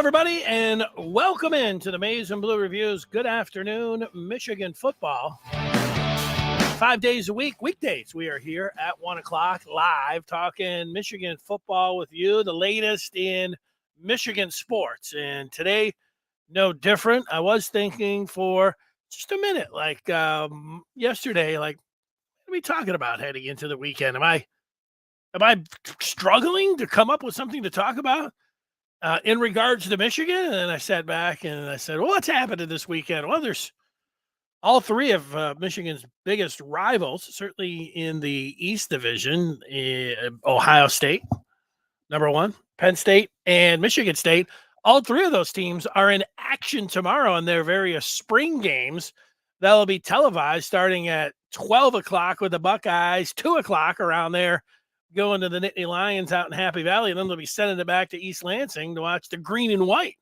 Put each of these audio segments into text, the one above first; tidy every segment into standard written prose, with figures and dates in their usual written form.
everybody, and welcome into the Maize Blue Reviews. Good afternoon, Michigan football. 5 days a week, weekdays, we are here at 1 o'clock live talking Michigan football with you, the latest in Michigan sports. And today, no different. I was thinking for just a minute, like yesterday, like, what are we talking about heading into the weekend? Am I struggling to come up with something to talk about? In regards to Michigan, and then I sat back and I said, well, what's happening this weekend? Well, there's all three of Michigan's biggest rivals, certainly in the East Division, Ohio State, number one, Penn State, and Michigan State. All three of those teams are in action tomorrow in their various spring games that will be televised starting at 12 o'clock with the Buckeyes, 2 o'clock around there, going to the Nittany Lions out in Happy Valley, and then they'll be sending it back to East Lansing to watch the green and white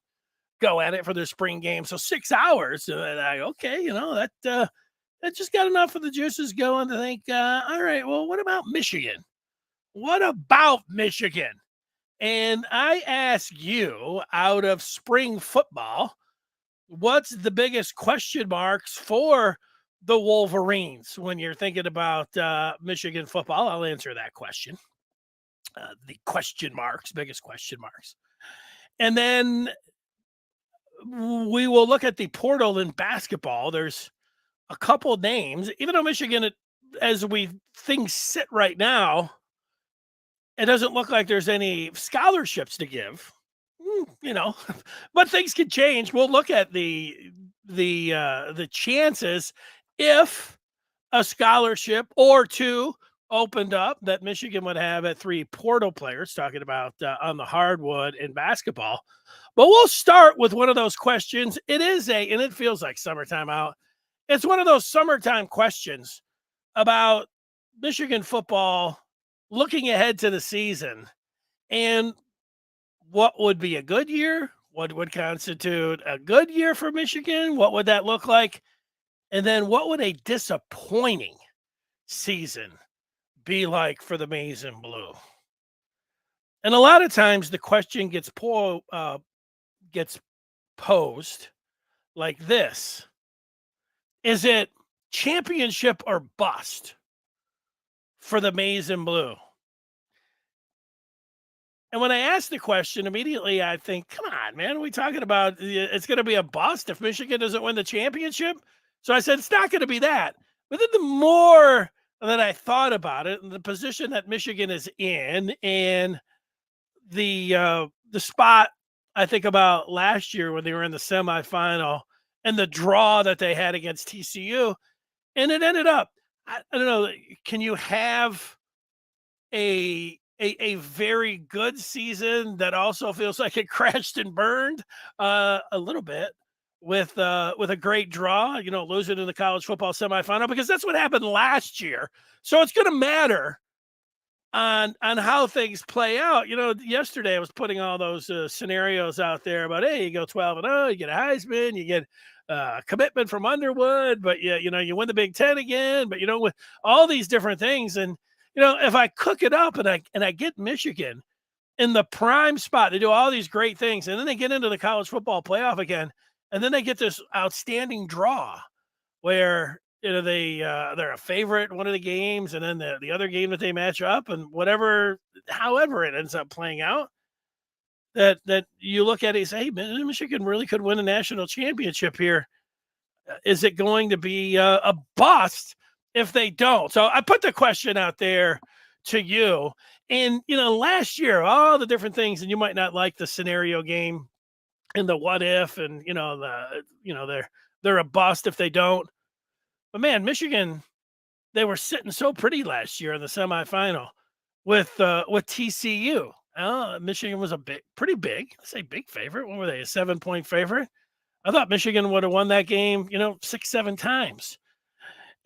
go at it for their spring game. So 6 hours. Okay, that just got enough of the juices going to think, all right, well, what about Michigan? What about Michigan? And I ask you, out of spring football, what's the biggest question marks for the Wolverines when you're thinking about Michigan football? I'll answer that question. The question marks, biggest question marks. And then we will look at the portal in basketball. There's a couple names, even though Michigan, as things sit right now, it doesn't look like there's any scholarships to give. But things can change. We'll look at the chances if a scholarship or two opened up that Michigan would have at three portal players, talking about on the hardwood in basketball. But we'll start with one of those questions. And it feels like summertime out. It's one of those summertime questions about Michigan football looking ahead to the season and what would be a good year? What would constitute a good year for Michigan? What would that look like? And then what would a disappointing season be like for the Maize Blue? And a lot of times the question gets posed like this. Is it championship or bust for the Maize Blue? And when I ask the question, immediately I think, come on, man, are we talking about it's going to be a bust if Michigan doesn't win the championship? So I said, it's not going to be that. But then the more that I thought about it and the position that Michigan is in and the spot I think about last year when they were in the semifinal and the draw that they had against TCU, and it ended up, I don't know, can you have a very good season that also feels like it crashed and burned a little bit with a great draw, losing in the college football semifinal, because that's what happened last year. So it's going to matter on how things play out. Yesterday I was putting all those scenarios out there about, hey, you go 12-0, you get a Heisman, you get commitment from Underwood, but you win the Big Ten again, but with all these different things. And if I cook it up and I get Michigan in the prime spot, they do all these great things, and then they get into the college football playoff again, and then they get this outstanding draw where they're a favorite in one of the games, and then the other game that they match up, and however it ends up playing out, that you look at it and say, hey, Michigan really could win a national championship here. Is it going to be a bust if they don't? So I put the question out there to you. And, last year, all the different things, and you might not like the scenario game and the what if, and, they're a bust if they don't. But man, Michigan, they were sitting so pretty last year in the semifinal with TCU. Michigan was pretty big. I say big favorite. What were they? A 7-point favorite? I thought Michigan would have won that game, 6-7 times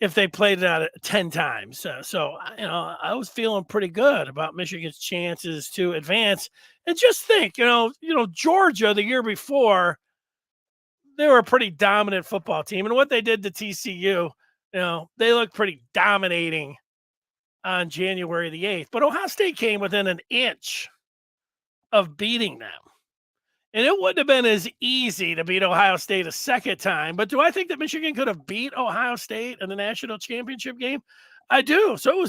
if they played it out 10 times. So I was feeling pretty good about Michigan's chances to advance. And just think, Georgia the year before, they were a pretty dominant football team. And what they did to TCU, they looked pretty dominating on January the 8th. But Ohio State came within an inch of beating them. And it wouldn't have been as easy to beat Ohio State a second time. But do I think that Michigan could have beat Ohio State in the national championship game? I do. So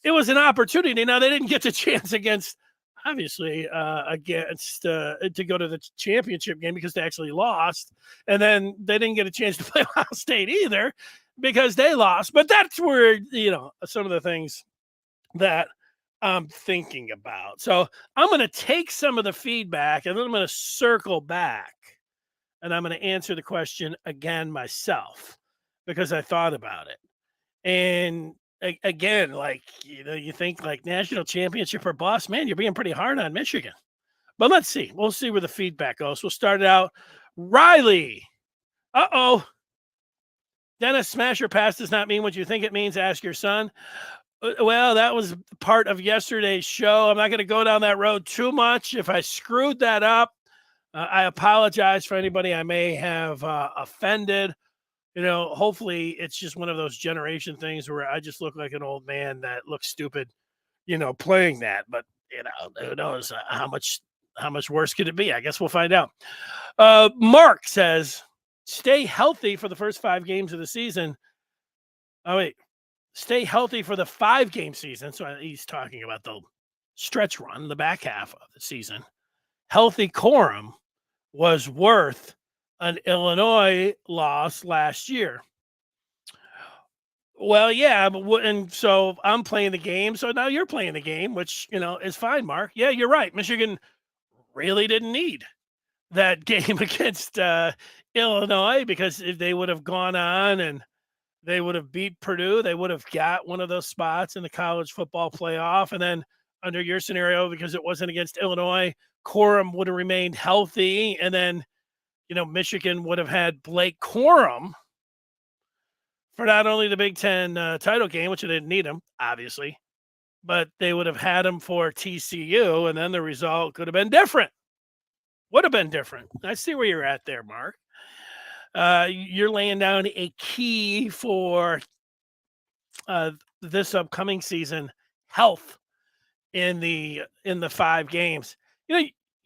it was an opportunity. Now they didn't get the chance against obviously against to go to the championship game because they actually lost, and then they didn't get a chance to play Ohio State either because they lost. But that's where some of the things that I'm thinking about. So I'm going to take some of the feedback and then I'm going to circle back and I'm going to answer the question again myself because I thought about it. And again, like, you think like national championship or bust, man, you're being pretty hard on Michigan. But let's see. We'll see where the feedback goes. We'll start it out. Riley. Dennis, smasher pass does not mean what you think it means. Ask your son. Well, that was part of yesterday's show. I'm not going to go down that road too much. If I screwed that up, I apologize for anybody I may have offended. Hopefully it's just one of those generation things where I just look like an old man that looks stupid, playing that. But, who knows how much worse could it be? I guess we'll find out. Mark says, stay healthy for the first 5 games of the season. Oh, wait. Stay healthy for the 5-game season. So he's talking about the stretch run, the back half of the season. Healthy quorum was worth an Illinois loss last year. Well, yeah, and so I'm playing the game. So now you're playing the game, which, is fine, Mark. Yeah, you're right. Michigan really didn't need that game against Illinois because if they would have gone on and they would have beat Purdue, they would have got one of those spots in the college football playoff. And then under your scenario, because it wasn't against Illinois, Corum would have remained healthy. And then, Michigan would have had Blake Corum for not only the Big Ten title game, which they didn't need him, obviously, but they would have had him for TCU. And then the result could have been different. Would have been different. I see where you're at there, Mark. You're laying down a key for this upcoming season: health in the 5 games.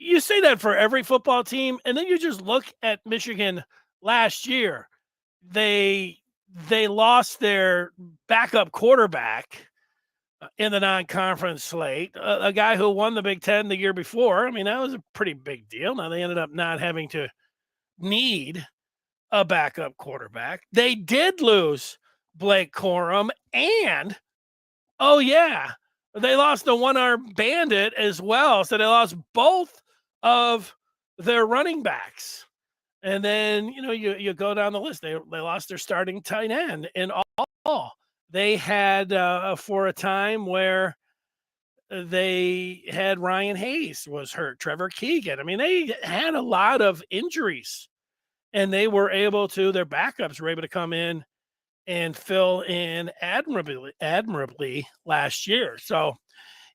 You say that for every football team, and then you just look at Michigan last year. They lost their backup quarterback in the non-conference slate, a guy who won the Big Ten the year before. I mean, that was a pretty big deal. Now they ended up not having to need a backup quarterback. They did lose Blake Corum, and they lost the one-armed bandit as well. So they lost both of their running backs. And then, you go down the list. They lost their starting tight end in all. They had for a time where they had Ryan Hayes was hurt, Trevor Keegan. I mean, they had a lot of injuries. And they were able to, their backups were able to come in and fill in admirably last year. So,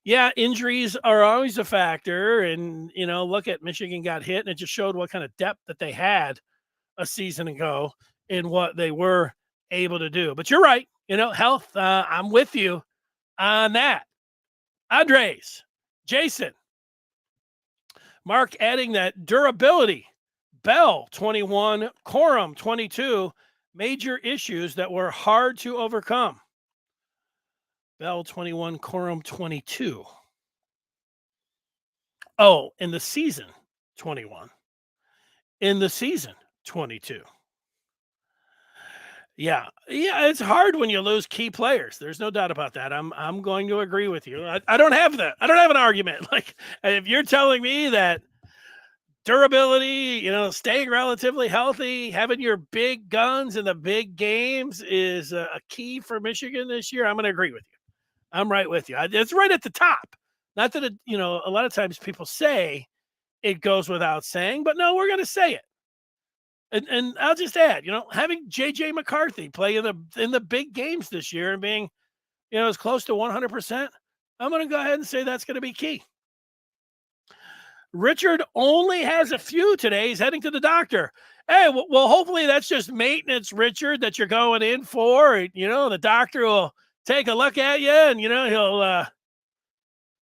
yeah, injuries are always a factor. And, look at Michigan got hit, and it just showed what kind of depth that they had a season ago in what they were able to do. But you're right. Health, I'm with you on that. Andres, Jason, Mark adding that durability. Bell, 21, Corum, 22, major issues that were hard to overcome. Bell, 21, Corum, 22. Oh, in the season, 21. In the season, 22. Yeah, it's hard when you lose key players. There's no doubt about that. I'm going to agree with you. I don't have that. I don't have an argument. Like, if you're telling me that durability, staying relatively healthy, having your big guns in the big games is a key for Michigan this year, I'm going to agree with you. I'm right with you. It's right at the top. Not that a lot of times people say it goes without saying, but no, we're going to say it. And I'll just add, having J.J. McCarthy play in the big games this year and being, as close to 100%, I'm going to go ahead and say that's going to be key. Richard only has a few today. He's heading to the doctor. Hey, well, hopefully that's just maintenance, Richard, that you're going in for. The doctor will take a look at you and, he'll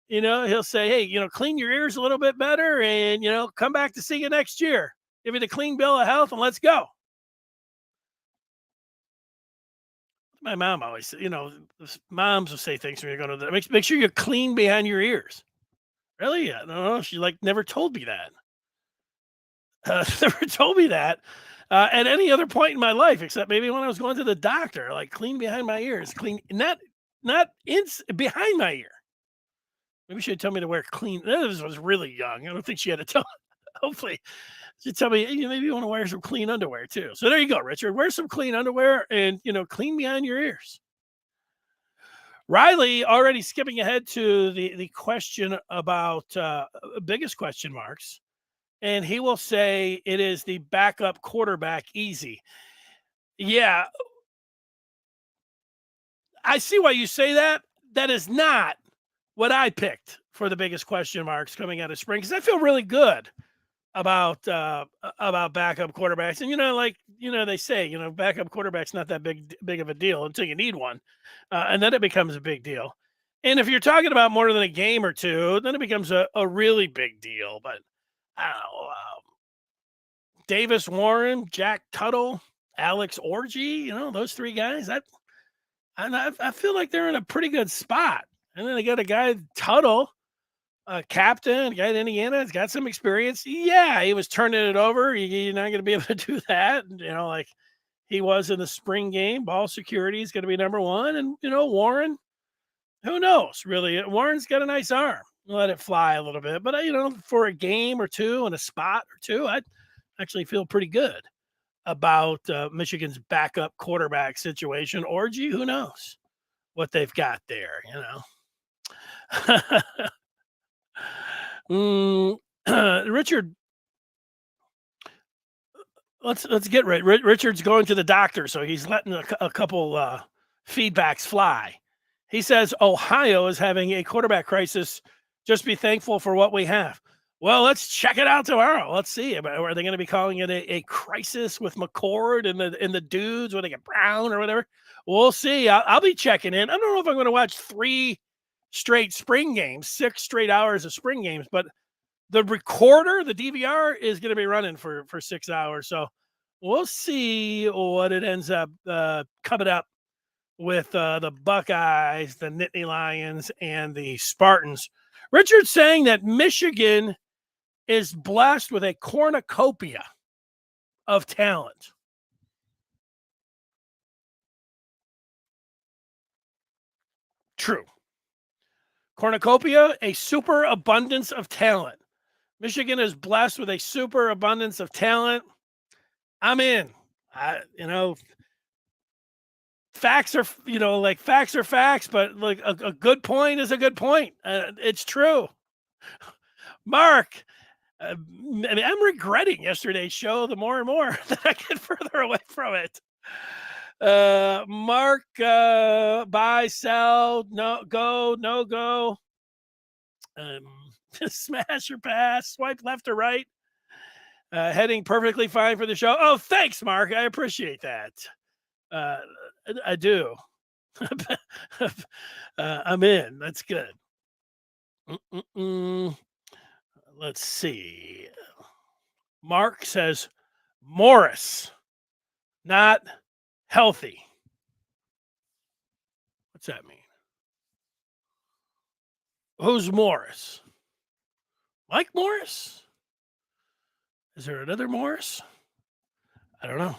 He'll say, "Hey, clean your ears a little bit better, and come back to see you next year. Give you the clean bill of health, and let's go." My mom always, moms will say things when you're going to the make sure you're clean behind your ears. Really? I don't know. She like never told me that. Never told me that at any other point in my life, except maybe when I was going to the doctor. Like clean behind my ears, clean not behind my ear. Maybe she'd tell me to wear clean. This was really young. I don't think she had to tell. Hopefully, she'd tell me, "Hey, maybe you want to wear some clean underwear too." So there you go, Richard. Wear some clean underwear and clean behind your ears. Riley already skipping ahead to the question about biggest question marks, and he will say it is the backup quarterback. Easy. Yeah, I see why you say that. That is not what I picked for the biggest question marks coming out of spring because I feel really good about backup quarterbacks. And they say, backup quarterback's not that big of a deal until you need one, and then it becomes a big deal. And if you're talking about more than a game or two, then it becomes a really big deal. But I don't know, Davis Warren, Jack Tuttle, Alex Orgy, those three guys. I feel like they're in a pretty good spot. And then they got a guy Tuttle, captain, guy in Indiana, has got some experience. Yeah, he was turning it over. You're not going to be able to do that. Like he was in the spring game. Ball security is going to be number one. And, Warren, who knows, really? Warren's got a nice arm. Let it fly a little bit. But, for a game or two and a spot or two, I actually feel pretty good about Michigan's backup quarterback situation. Orgy, who knows what they've got there, Richard, let's get right. Richard's going to the doctor, so he's letting a couple feedbacks fly. He says Ohio is having a quarterback crisis. Just be thankful for what we have. Well, let's check it out tomorrow. Let's see. Are they going to be calling it a crisis with McCord and the dudes when they get Brown or whatever? We'll see. I'll be checking in. I don't know if I'm going to watch 3 straight spring games, 6 straight hours of spring games, but the recorder, the DVR, is going to be running for 6 hours. So we'll see what it ends up coming up with the Buckeyes, the Nittany Lions, and the Spartans. Richard's saying that Michigan is blessed with a cornucopia of talent. True. Cornucopia, a super abundance of talent. Michigan is blessed with a super abundance of talent. I'm in. Facts are, facts are facts, but like a good point is a good point. It's true. Mark, I'm regretting yesterday's show the more and more that I get further away from it. Mark, buy, sell, no go. Smash or pass, swipe left or right. Heading perfectly fine for the show. Oh, thanks, Mark. I appreciate that. I do. I'm in. That's good. Let's see. Mark says Morris, not healthy. What's that mean? Who's Morris? Mike Morris? Is there another Morris? I don't know.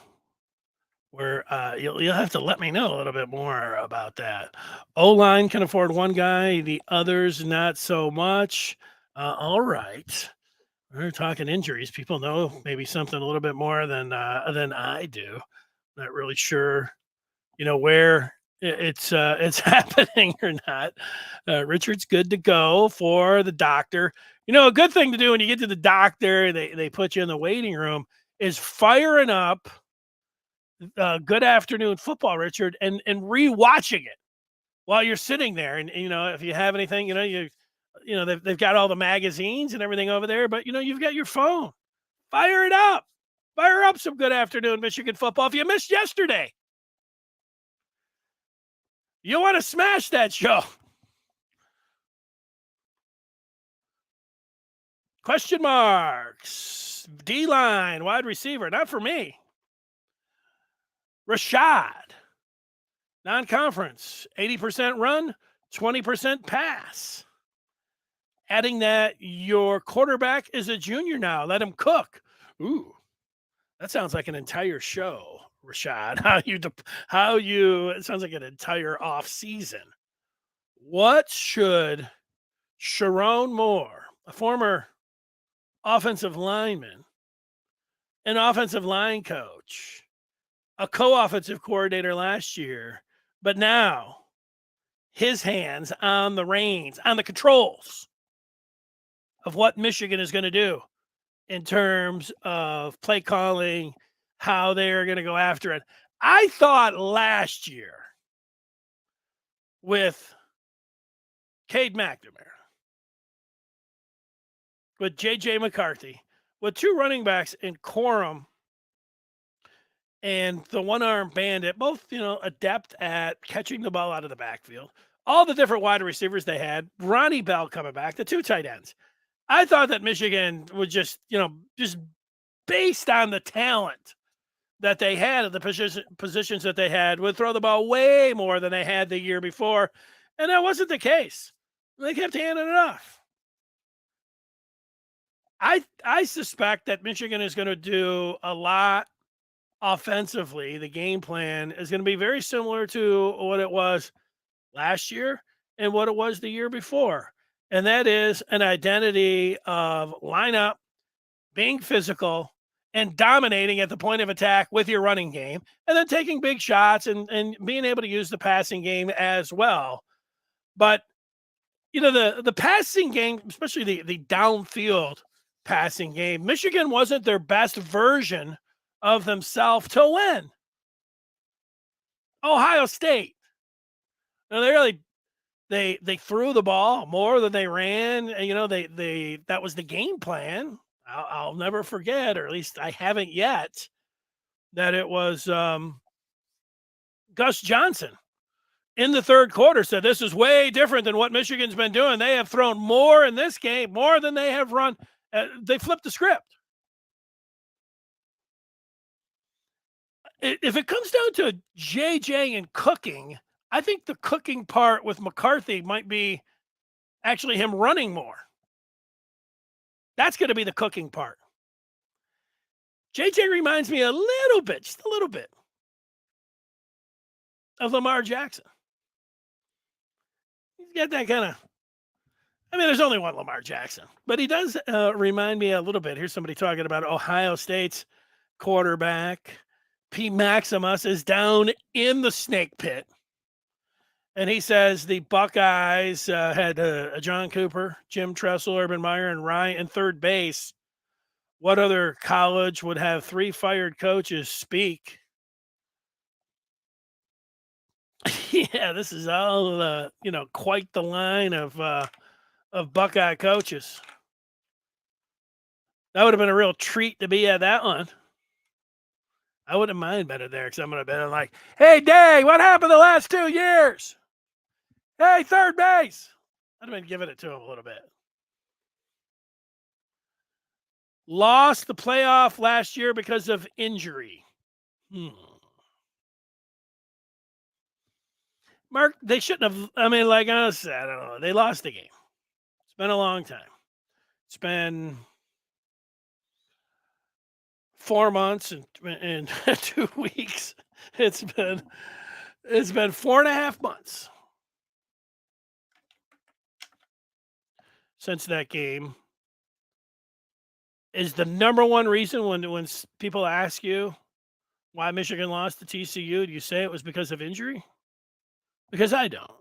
Where you'll have to let me know a little bit more about that. O-line can afford one guy, the others not so much. All right. We're talking injuries. People know maybe something a little bit more than I do. Not really sure, where it's happening or not. Richard's good to go for the doctor. A good thing to do when you get to the doctor, they put you in the waiting room, is firing up Good Afternoon Football, Richard, and rewatching it while you're sitting there. And if you have anything, they've got all the magazines and everything over there, but you've got your phone. Fire it up. Fire up some Good Afternoon Michigan Football. If you missed yesterday, you want to smash that show. Question marks. D-line, wide receiver, not for me. Rashad, non-conference, 80% run, 20% pass. Adding that your quarterback is a junior now. Let him cook. Ooh, that sounds like an entire show, Rashad. It sounds like an entire off season. What should Sharon Moore, a former offensive lineman, an offensive line coach, a co-offensive coordinator last year, but now his hands on the reins, on the controls of what Michigan is going to do in terms of play calling, how they're going to go after it. I thought last year with Cade McNamara, with J.J. McCarthy, with two running backs in Corum and the one-armed bandit, both, adept at catching the ball out of the backfield, all the different wide receivers they had, Ronnie Bell coming back, the two tight ends. I thought that Michigan would just based on the talent that they had at the positions that they had, would throw the ball way more than they had the year before. And that wasn't the case. They kept handing it off. I suspect that Michigan is going to do a lot offensively. The game plan is going to be very similar to what it was last year and what it was the year before. And that is an identity of lineup, being physical, and dominating at the point of attack with your running game, and then taking big shots and being able to use the passing game as well. But, the passing game, especially the downfield passing game, Michigan wasn't their best version of themselves till when? Ohio State. They threw the ball more than they ran. And, that was the game plan. I'll never forget, or at least I haven't yet, that it was Gus Johnson in the third quarter said, this is way different than what Michigan's been doing. They have thrown more in this game, more than they have run. They flipped the script. If it comes down to JJ and cooking, I think the cooking part with McCarthy might be actually him running more. That's going to be the cooking part. JJ reminds me a little bit, just a little bit, of Lamar Jackson. He's got that kind of, there's only one Lamar Jackson, but he does remind me a little bit. Here's somebody talking about Ohio State's quarterback. P. Maximus is down in the snake pit. And he says the Buckeyes had John Cooper, Jim Tressel, Urban Meyer, and Ryan in third base. What other college would have three fired coaches speak? Yeah, this is all, quite the line of Buckeye coaches. That would have been a real treat to be at that one. I wouldn't mind better there because I'm going to be like, hey, Day, what happened the last 2 years? Hey, third base. I'd have been giving it to him a little bit. Lost the playoff last year because of injury. Mark, they shouldn't have. Like I said, I don't know. They lost the game. It's been a long time. It's been 4 months and 2 weeks. It's been 4.5 months since that game. Is the number one reason when people ask you why Michigan lost to TCU, do you say it was because of injury? Because I don't.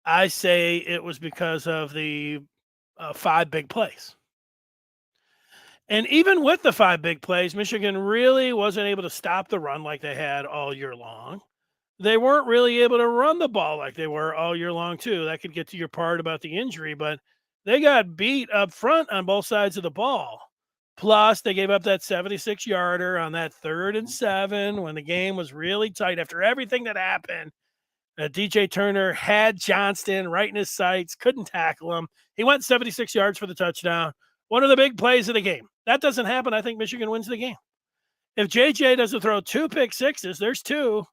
I say it was because of the 5 big plays. And even with the 5 big plays, Michigan really wasn't able to stop the run like they had all year long. They weren't really able to run the ball like they were all year long, too. That could get to your part about the injury, but they got beat up front on both sides of the ball. Plus, they gave up that 76-yarder on that 3rd and 7 when the game was really tight after everything that happened. DJ Turner had Johnston right in his sights, couldn't tackle him. He went 76 yards for the touchdown. One of the big plays of the game. That doesn't happen. I think Michigan wins the game. If JJ doesn't throw 2 pick sixes, there's 2.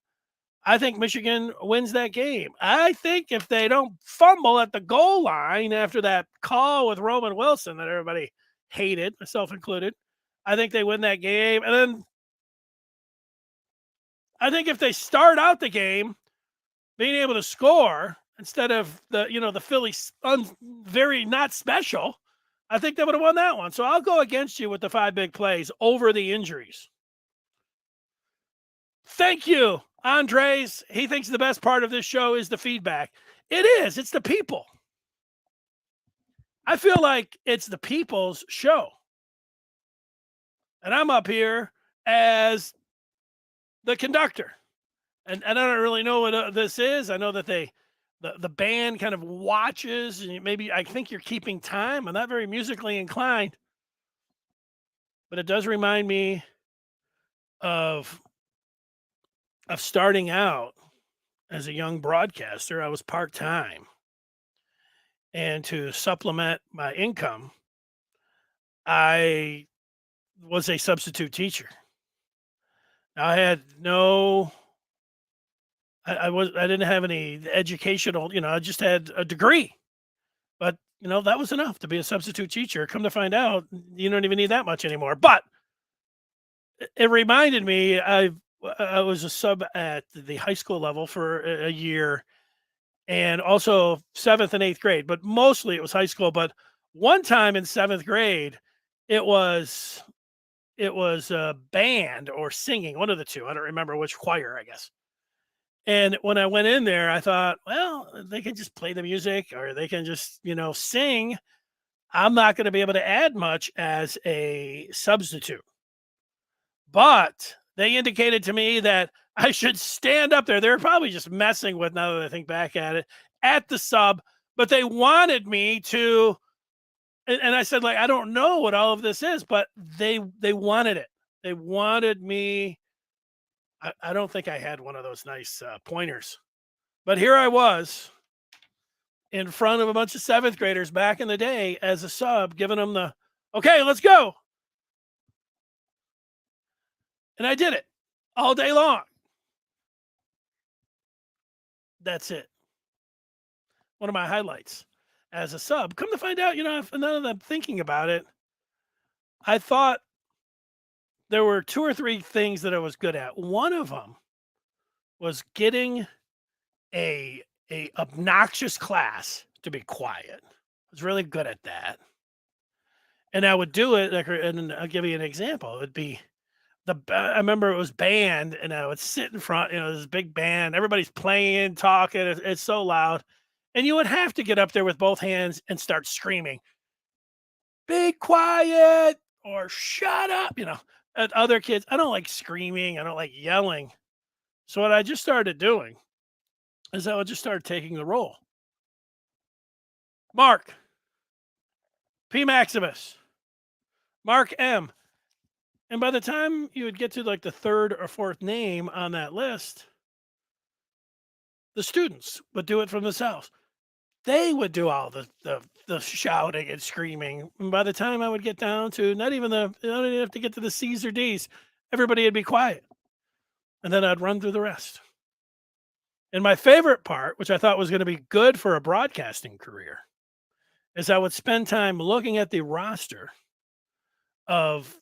I think Michigan wins that game. I think if they don't fumble at the goal line after that call with Roman Wilson that everybody hated, myself included, I think they win that game. And then I think if they start out the game being able to score instead of the Phillies very not special, I think they would have won that one. So I'll go against you with the 5 big plays over the injuries. Thank you, Andres. He thinks the best part of this show is the feedback. It is. It's the people. I feel like it's the people's show. And I'm up here as the conductor. And I don't really know what this is. I know that the band kind of watches, and maybe I think you're keeping time. I'm not very musically inclined. But it does remind me of starting out as a young broadcaster. I was part-time. And to supplement my income, I was a substitute teacher. I had I didn't have any educational, I just had a degree. But, that was enough to be a substitute teacher. Come to find out, you don't even need that much anymore. But it reminded me, I was a sub at the high school level for a year, and also 7th and 8th grade, but mostly it was high school. But one time in 7th grade, it was band or singing, one of the two. I don't remember which choir, I guess. And when I went in there, I thought, well, they can just play the music or they can just, sing. I'm not going to be able to add much as a substitute. But they indicated to me that I should stand up there. They were probably just messing with, now that I think back at it, at the sub, but they wanted me to, and I said, I don't know what all of this is, but they wanted it. They wanted me. I don't think I had one of those nice pointers, but here I was in front of a bunch of 7th graders back in the day as a sub, giving them the, okay, let's go. And I did it all day long. That's it. One of my highlights as a sub. Come to find out, now that I'm thinking about it, I thought there were 2 or 3 things that I was good at. One of them was getting a obnoxious class to be quiet. I was really good at that. And I would do it, and I'll give you an example. It would be I remember it was band, and I would sit in front, this big band, everybody's playing, talking, it's so loud. And you would have to get up there with both hands and start screaming, "Be quiet," or "Shut up," at other kids. I don't like screaming, I don't like yelling. So what I just started doing is I would just start taking the role. Mark P. Maximus, Mark M. And by the time you would get to like the 3rd or 4th name on that list, the students would do it from themselves. They would do all the shouting and screaming. And by the time I would get down to I don't even have to get to the C's or D's, everybody would be quiet. And then I'd run through the rest. And my favorite part, which I thought was going to be good for a broadcasting career, is I would spend time looking at the roster of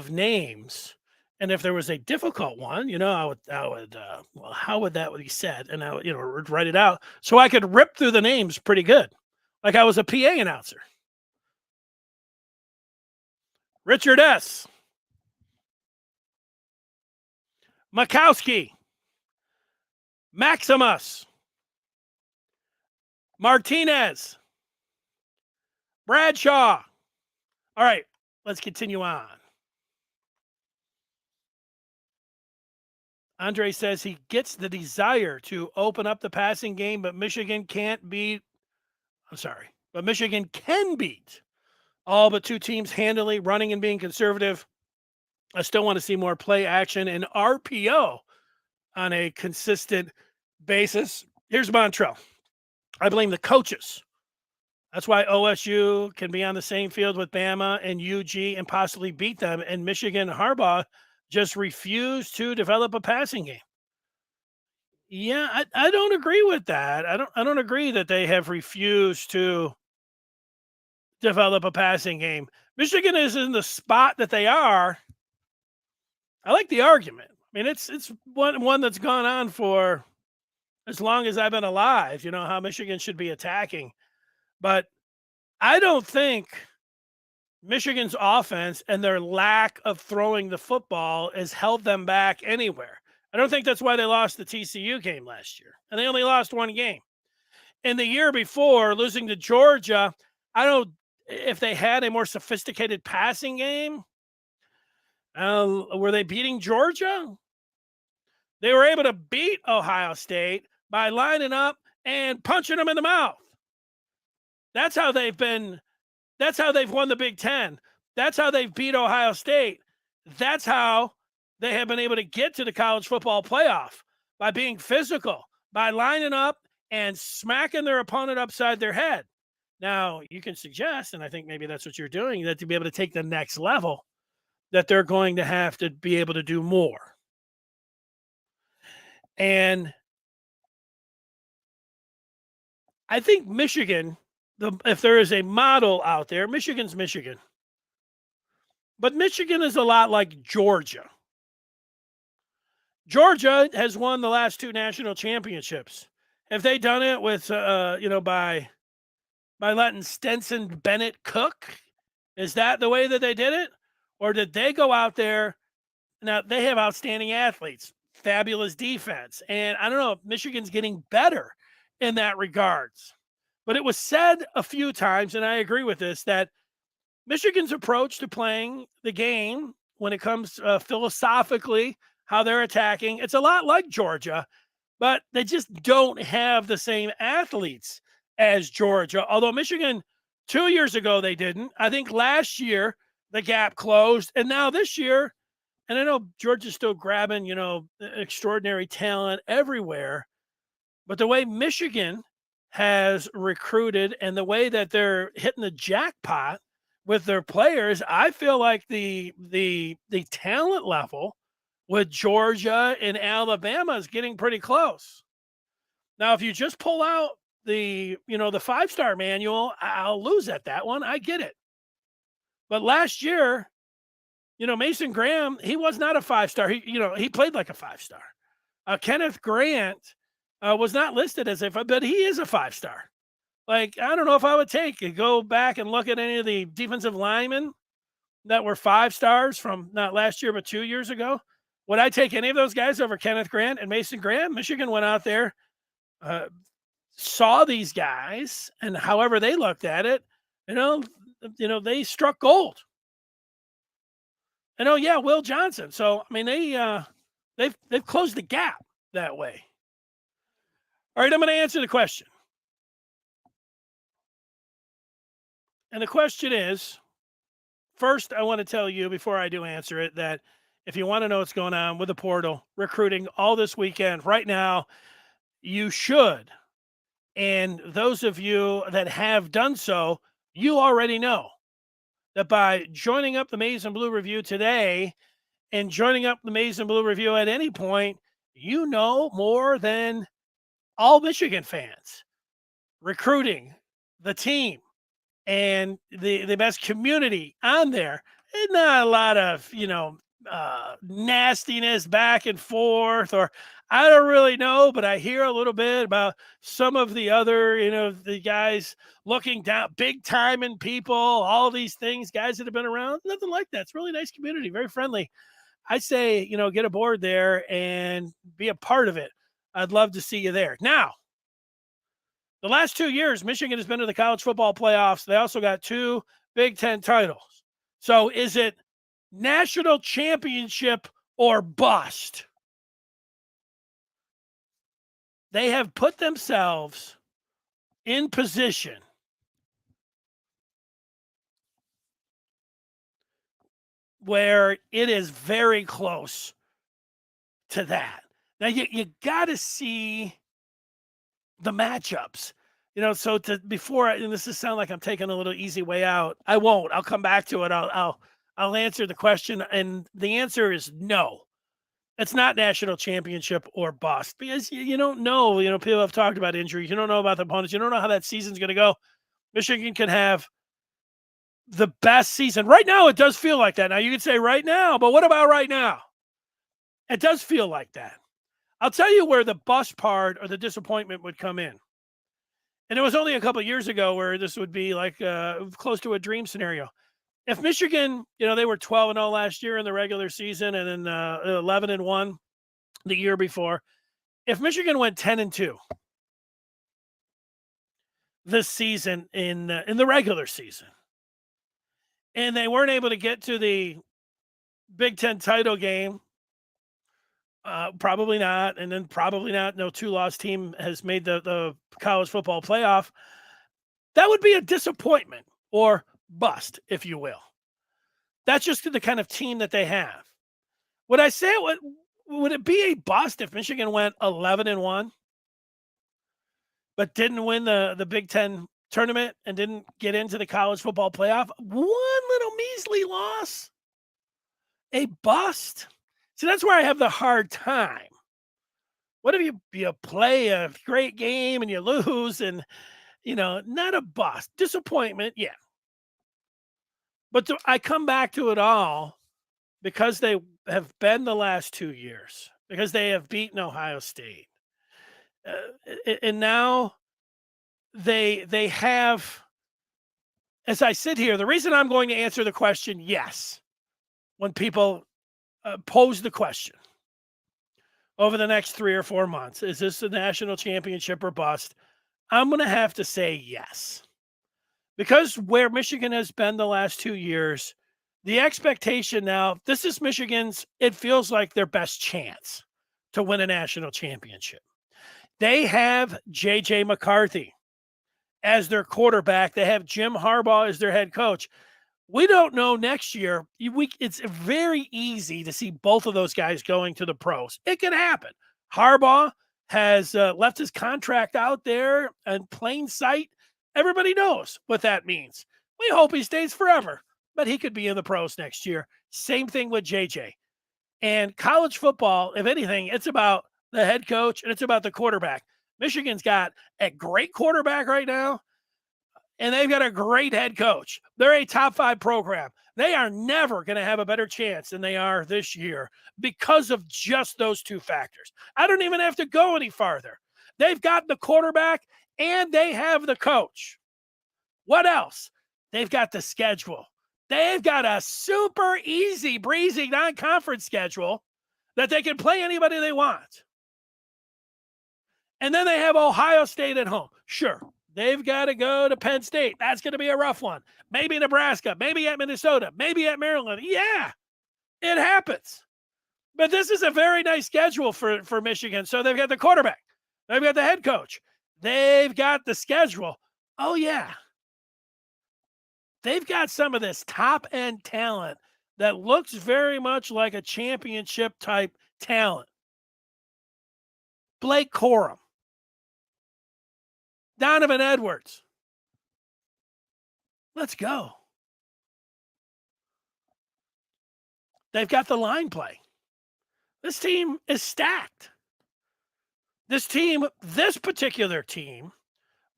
names, and if there was a difficult one, I would well, how would that be said? And I would write it out so I could rip through the names pretty good, like I was a PA announcer. Richard S. Makowski, Maximus, Martinez, Bradshaw. All right, let's continue on. Andre says he gets the desire to open up the passing game, but Michigan can beat all but 2 teams handily, running and being conservative. I still want to see more play action and RPO on a consistent basis. Here's Montrell. I blame the coaches. That's why OSU can be on the same field with Bama and UG and possibly beat them. And Michigan Harbaugh just refused to develop a passing game. Yeah, I don't agree with that. I don't agree that they have refused to develop a passing game. Michigan is in the spot that they are. I like the argument. I mean, it's one that's gone on for as long as I've been alive. You know how Michigan should be attacking, but I don't think Michigan's offense and their lack of throwing the football has held them back anywhere. I don't think that's why they lost the TCU game last year, and they only lost one game. And the year before, losing to Georgia, I don't if they had a more sophisticated passing game. Were they beating Georgia? They were able to beat Ohio State by lining up and punching them in the mouth. That's how they've been. That's how they've won the Big Ten. That's how they've beat Ohio State. That's how they have been able to get to the college football playoff, by being physical, by lining up and smacking their opponent upside their head. Now, you can suggest, and I think maybe that's what you're doing, that to be able to take the next level, that they're going to have to be able to do more. And I think Michigan, if there is a model out there, Michigan's Michigan. But Michigan is a lot like Georgia. Georgia has won the last two national championships. Have they done it with, by letting Stenson Bennett cook? Is that the way that they did it? Or did they go out there? Now, they have outstanding athletes, fabulous defense. And I don't know if Michigan's getting better in that regards. But it was said a few times, and I agree with this, that Michigan's approach to playing the game when it comes philosophically, how they're attacking, it's a lot like Georgia, but they just don't have the same athletes as Georgia. Although Michigan, 2 years ago, they didn't. I think last year the gap closed, and now this year, and I know Georgia's still grabbing, extraordinary talent everywhere, but the way Michigan has recruited and the way that they're hitting the jackpot with their players, I feel like the talent level with Georgia and Alabama is getting pretty close. Now, if you just pull out the 5-star manual, I'll lose at that one. I get it. But last year, Mason Graham, he was not a 5-star. He played like a 5-star. Kenneth Grant was not listed as but he is a 5-star. Like, I don't know if I would go back and look at any of the defensive linemen that were 5-stars from not last year, but 2 years ago. Would I take any of those guys over Kenneth Grant and Mason Graham? Michigan went out there, saw these guys, and however they looked at it, they struck gold. And Will Johnson. So I mean, they've closed the gap that way. All right, I'm going to answer the question. And the question is, first, I want to tell you before I do answer it that if you want to know what's going on with the portal, recruiting all this weekend, right now, you should. And those of you that have done so, you already know that by joining up the Maize Blue Review today and joining up the Maize Blue Review at any point, you know more than all Michigan fans. Recruiting, the team, and the best community on there. There's not a lot of, nastiness back and forth, or I don't really know, but I hear a little bit about some of the other, the guys looking down, big time in people, all these things, guys that have been around. Nothing like that. It's really nice community, very friendly. I say, get aboard there and be a part of it. I'd love to see you there. Now, the last 2 years, Michigan has been to the college football playoffs. They also got 2 Big Ten titles. So is it national championship or bust? They have put themselves in position where it is very close to that. Now, you got to see the matchups. So and this is sound like I'm taking a little easy way out. I won't. I'll come back to it. I'll answer the question, and the answer is no. It's not national championship or bust because you don't know. People have talked about injuries. You don't know about the opponents. You don't know how that season's going to go. Michigan can have the best season. Right now, it does feel like that. Now, you can say right now, but what about right now? It does feel like that. I'll tell you where the bust part or the disappointment would come in. And it was only a couple of years ago where this would be like close to a dream scenario. If Michigan, they were 12-0 last year in the regular season and then 11-1 the year before. If Michigan went 10-2 this season in the regular season, and they weren't able to get to the Big Ten title game, probably not, and then probably not. No two-loss team has made the college football playoff. That would be a disappointment or bust, if you will. That's just the kind of team that they have. Would I say would it be a bust if Michigan went 11-1, but didn't win the Big Ten tournament and didn't get into the college football playoff? One little measly loss, a bust. So that's where I have the hard time. What if you play a great game and you lose and, not a bust, disappointment, yeah. But I come back to it all because they have been the last 2 years, because they have beaten Ohio State. And now they have, as I sit here, the reason I'm going to answer the question, yes, when people pose the question over the next 3 or 4 months, is this a national championship or bust? I'm going to have to say yes. Because where Michigan has been the last 2 years, the expectation now, this is Michigan's, it feels like their best chance to win a national championship. They have J.J. McCarthy as their quarterback. They have Jim Harbaugh as their head coach. We don't know next year. It's very easy to see both of those guys going to the pros. It can happen. Harbaugh has left his contract out there in plain sight. Everybody knows what that means. We hope he stays forever, but he could be in the pros next year. Same thing with JJ. And college football, if anything, it's about the head coach and it's about the quarterback. Michigan's got a great quarterback right now, and they've got a great head coach. They're a top 5 program. They are never going to have a better chance than they are this year because of just those 2 factors. I don't even have to go any farther. They've got the quarterback and they have the coach. What else? They've got the schedule. They've got a super easy, breezy non-conference schedule that they can play anybody they want. And then they have Ohio State at home. Sure, they've got to go to Penn State. That's going to be a rough one. Maybe Nebraska, maybe at Minnesota, maybe at Maryland. Yeah, it happens. But this is a very nice schedule for Michigan. So they've got the quarterback. They've got the head coach. They've got the schedule. Oh, yeah. They've got some of this top-end talent that looks very much like a championship-type talent. Blake Corum. Donovan Edwards. Let's go. They've got the line play. This team is stacked. This particular team,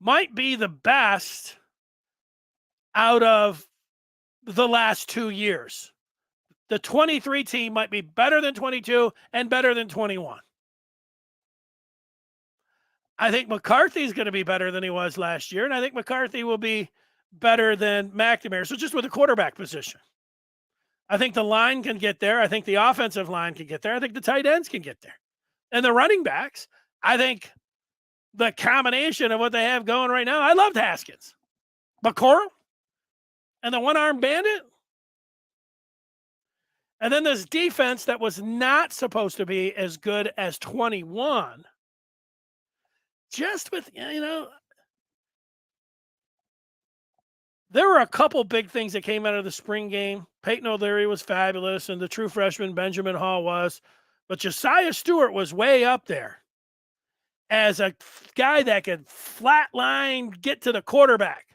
might be the best out of the last 2 years. The 23 team might be better than 22 and better than 21. I think McCarthy's going to be better than he was last year, and I think McCarthy will be better than McNamara. So just with the quarterback position. I think the line can get there. I think the offensive line can get there. I think the tight ends can get there. And the running backs, I think the combination of what they have going right now, I loved Haskins. McCorum and the one-armed bandit. And then this defense that was not supposed to be as good as 21. Just with, there were a couple big things that came out of the spring game. Peyton O'Leary was fabulous, and the true freshman Benjamin Hall was. But Josiah Stewart was way up there. as a guy that can flatline get to the quarterback.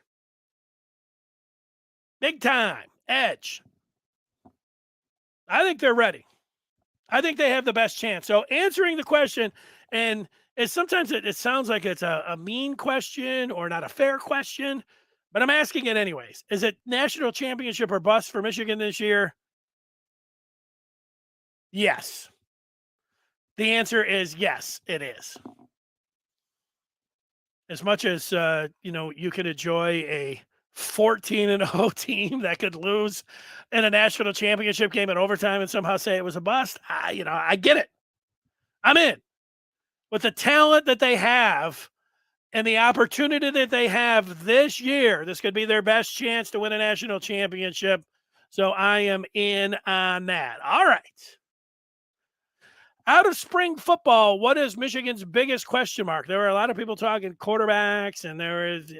Big time. Edge. I think they're ready. I think they have the best chance. So answering the question, and sometimes it sounds like it's a mean question or not a fair question, but I'm asking it anyways. Is it national championship or bust for Michigan this year? Yes. The answer is yes, it is. As much as you could enjoy a 14-0 team that could lose in a national championship game in overtime and somehow say it was a bust, I get it. I'm in. With the talent that they have and the opportunity that they have this year, this could be their best chance to win a national championship. So I am in on that. All right. Out of spring football, what is Michigan's biggest question mark? There were a lot of people talking quarterbacks, and there is,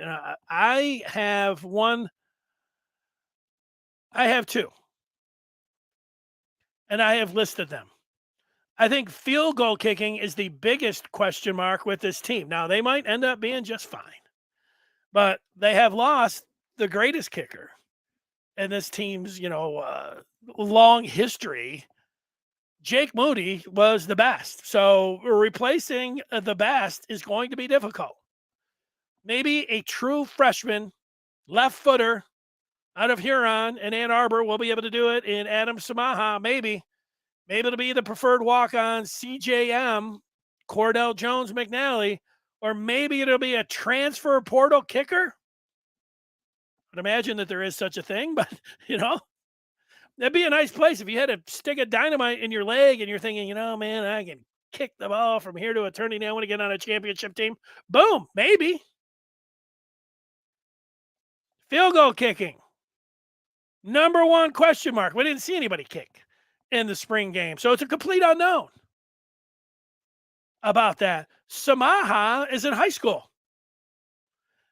I have one. I have two, and I have listed them. I think field goal kicking is the biggest question mark with this team. Now, they might end up being just fine, but they have lost the greatest kicker in this team's, long history. Jake Moody was the best. So replacing the best is going to be difficult. Maybe a true freshman left footer out of Huron and Ann Arbor will be able to do it in Adam Samaha. Maybe it'll be the preferred walk-on CJM, Cordell Jones McNally, or maybe it'll be a transfer portal kicker. I'd imagine that there is such a thing, but that'd be a nice place if you had a stick of dynamite in your leg and you're thinking, man, I can kick the ball from here to eternity. I want to get on a championship team. Boom, maybe. Field goal kicking. Number one question mark. We didn't see anybody kick in the spring game. So it's a complete unknown about that. Samaha is in high school.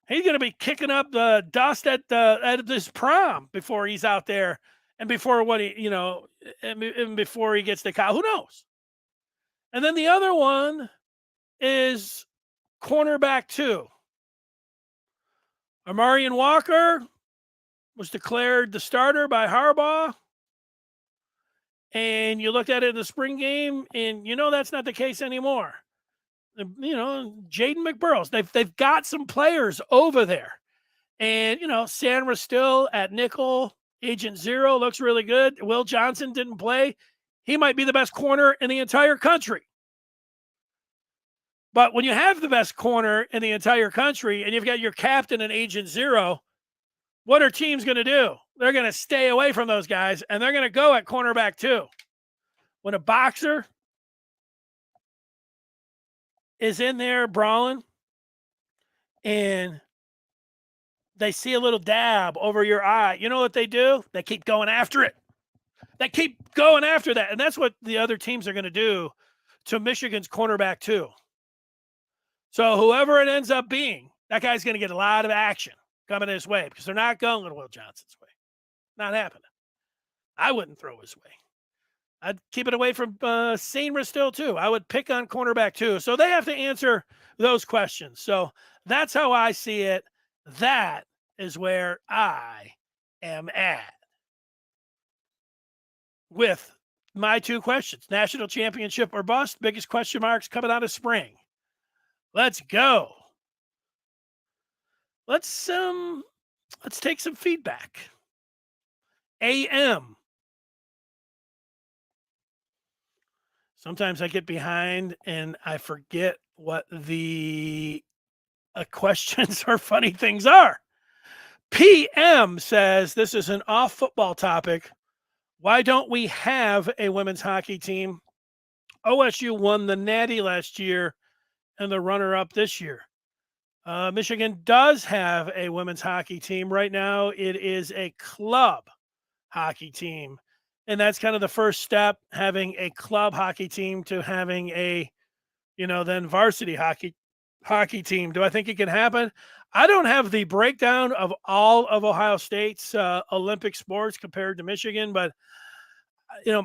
He's going to be kicking up the dust at this prom before he's out there. And before and before he gets to college, who knows? And then the other one is cornerback 2. Amarian Walker was declared the starter by Harbaugh. And you looked at it in the spring game, and that's not the case anymore. Jaden McBurrows, they've got some players over there. And, Sandra still at nickel. Agent Zero looks really good. Will Johnson didn't play. He might be the best corner in the entire country. But when you have the best corner in the entire country and you've got your captain and Agent Zero, what are teams going to do? They're going to stay away from those guys, and they're going to go at cornerback 2. When a boxer is in there brawling and they see a little dab over your eye, you know what they do? They keep going after it. They keep going after that. And that's what the other teams are going to do to Michigan's cornerback 2. So whoever it ends up being, that guy's going to get a lot of action coming his way because they're not going to Will Johnson's way. Not happening. I wouldn't throw his way. I'd keep it away from Sandra still too. I would pick on cornerback 2. So they have to answer those questions. So that's how I see it. That is where I am at with my 2 questions. National championship or bust, biggest question marks coming out of spring. Let's go. Let's take some feedback. AM. Sometimes I get behind and I forget what the questions or funny things are. PM says, this is an off football topic. Why don't we have a women's hockey team? OSU won the Natty last year and the runner-up this year. Michigan does have a women's hockey team. Right now, it is a club hockey team. And that's kind of the first step, having a club hockey team to having a, then varsity hockey team. Do I think it can happen? I don't have the breakdown of all of Ohio State's Olympic sports compared to Michigan, but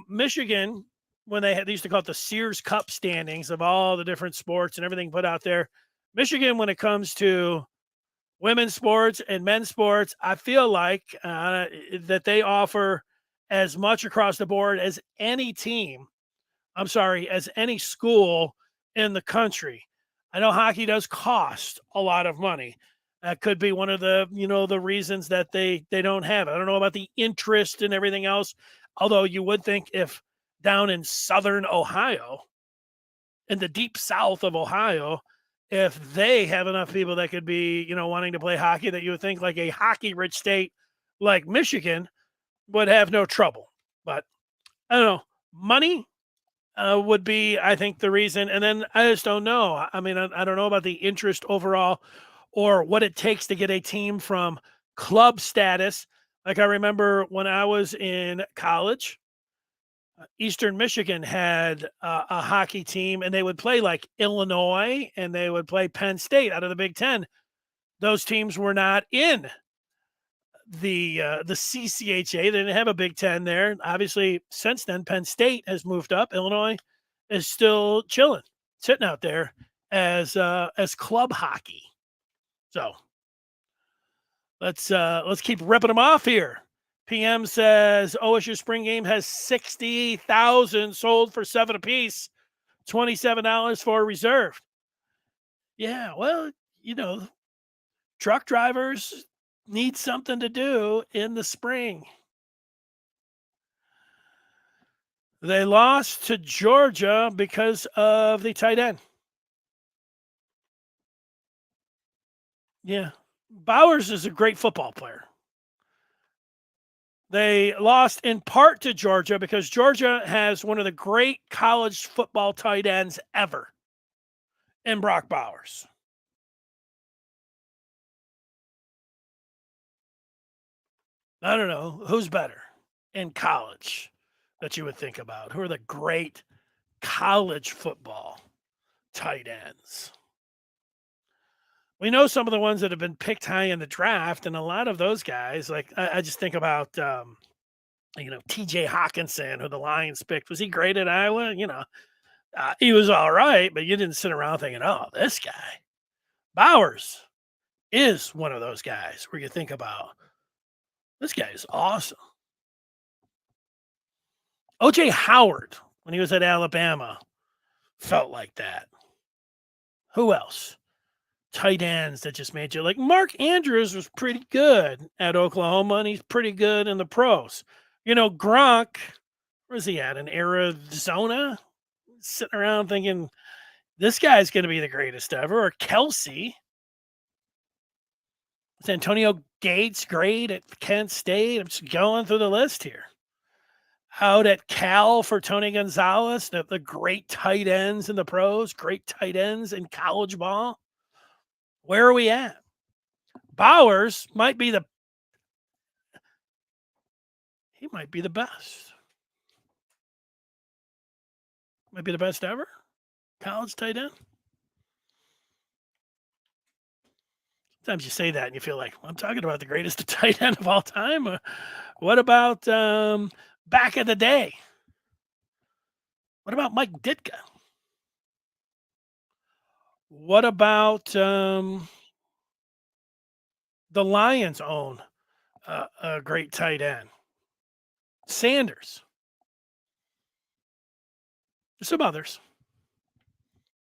Michigan when they used to call it the Sears Cup standings of all the different sports and everything put out there. Michigan, when it comes to women's sports and men's sports, I feel like that they offer as much across the board as any team. I'm sorry, as any school in the country. I know hockey does cost a lot of money. That could be one of the reasons that they don't have it. I don't know about the interest and everything else. Although you would think if down in southern Ohio, in the deep south of Ohio, if they have enough people that could be, wanting to play hockey, that you would think like a hockey rich state like Michigan would have no trouble. But I don't know. Money would be, I think, the reason. And then I just don't know. I mean, I don't know about the interest overall or what it takes to get a team from club status. Like I remember when I was in college, Eastern Michigan had a hockey team, and they would play like Illinois and they would play Penn State out of the Big Ten. Those teams were not in the CCHA. They didn't have a Big Ten there. Obviously, since then, Penn State has moved up. Illinois is still chilling, sitting out there as club hockey. So let's keep ripping them off here. PM says OSU spring game has 60,000 sold for 7 apiece, $27 for reserved. Yeah, well, truck drivers need something to do in the spring. They lost to Georgia because of the tight end. Yeah. Bowers is a great football player. They lost in part to Georgia because Georgia has one of the great college football tight ends ever in Brock Bowers. I don't know. Who's better in college that you would think about? Who are the great college football tight ends? We know some of the ones that have been picked high in the draft, and a lot of those guys, like I just think about, TJ Hawkinson, who the Lions picked. Was he great at Iowa? He was all right, but you didn't sit around thinking, oh, this guy. Bowers is one of those guys where you think about, this guy is awesome. OJ Howard, when he was at Alabama, felt like that. Who else? Tight ends that just made you like Mark Andrews was pretty good at Oklahoma, and he's pretty good in the pros. Gronk, where's he at? In Arizona? Sitting around thinking this guy's going to be the greatest ever. Or Kelsey. Is Antonio Gates great at Kent State? I'm just going through the list here. Out at Cal for Tony Gonzalez, the great tight ends in the pros, great tight ends in college ball. Where are we at? Bowers might be the best. Might be the best ever. College tight end. Sometimes you say that and you feel like, well, I'm talking about the greatest tight end of all time. What about back in the day? What about Mike Ditka? What about the Lions own a great tight end? Sanders. There's some others,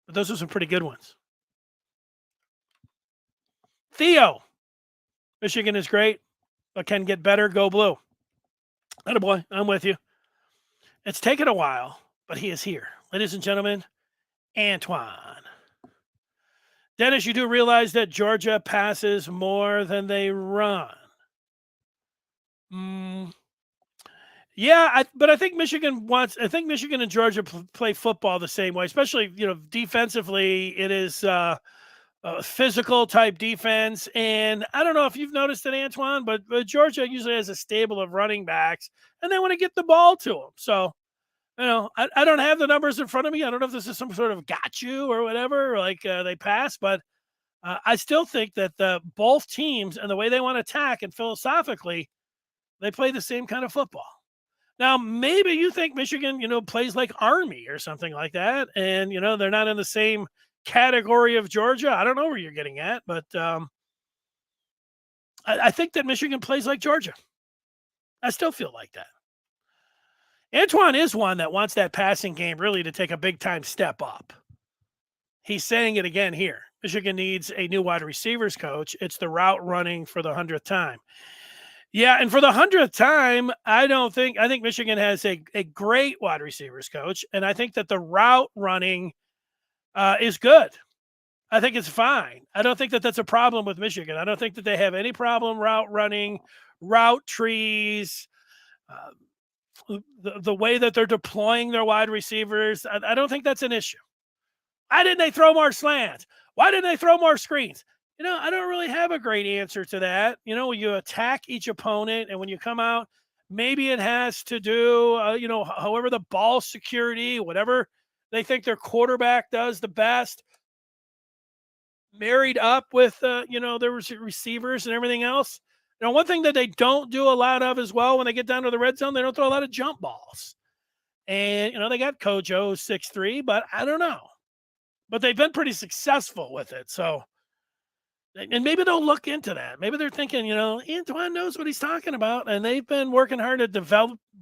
but those are some pretty good ones. Theo. Michigan is great, but can get better. Go blue. Attaboy, I'm with you. It's taken a while, but he is here. Ladies and gentlemen, Antoine. Dennis, you do realize that Georgia passes more than they run. Yeah, but I think Michigan and Georgia play football the same way, especially, defensively. It is a physical type defense. And I don't know if you've noticed it, Antoine, but Georgia usually has a stable of running backs, and they want to get the ball to them. So, I don't have the numbers in front of me. I don't know if this is some sort of got you or whatever, like they pass, but I still think that both teams and the way they want to attack and philosophically, they play the same kind of football. Now, maybe you think Michigan, plays like Army or something like that, and they're not in the same category of Georgia. I don't know where you're getting at, but I think that Michigan plays like Georgia. I still feel like that. Antoine is one that wants that passing game really to take a big time step up. He's saying it again here. Michigan needs a new wide receivers coach. It's the route running for the 100th time. Yeah, and for the 100th time, I think Michigan has a great wide receivers coach, and I think that the route running is good. I think it's fine. I don't think that that's a problem with Michigan. I don't think that they have any problem route running, route trees, the way that they're deploying their wide receivers. I don't think that's an issue. Why didn't they throw more slants? Why didn't they throw more screens? I don't really have a great answer to that. You attack each opponent, and when you come out, maybe it has to do, however the ball security, whatever they think their quarterback does the best, married up with, their receivers and everything else. One thing that they don't do a lot of as well when they get down to the red zone, they don't throw a lot of jump balls. And, they got Kojo 6'3", but I don't know. But they've been pretty successful with it. So, and maybe they'll look into that. Maybe they're thinking, Antoine knows what he's talking about, and they've been working hard at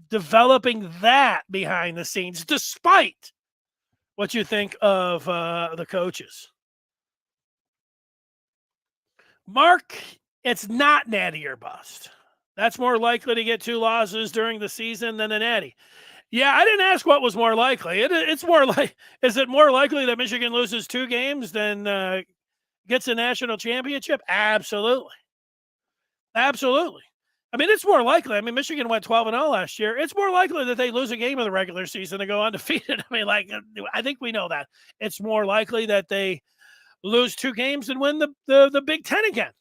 developing that behind the scenes, despite what you think of the coaches. Mark, it's not natty or bust. That's more likely to get 2 losses during the season than a natty. Yeah, I didn't ask what was more likely. It's more like, is it more likely that Michigan loses 2 games than gets a national championship? Absolutely. Absolutely. I mean, it's more likely. I mean, Michigan went 12-0 last year. It's more likely that they lose a game in the regular season and go undefeated. I mean, I think we know that. It's more likely that they lose 2 games and win the Big Ten again.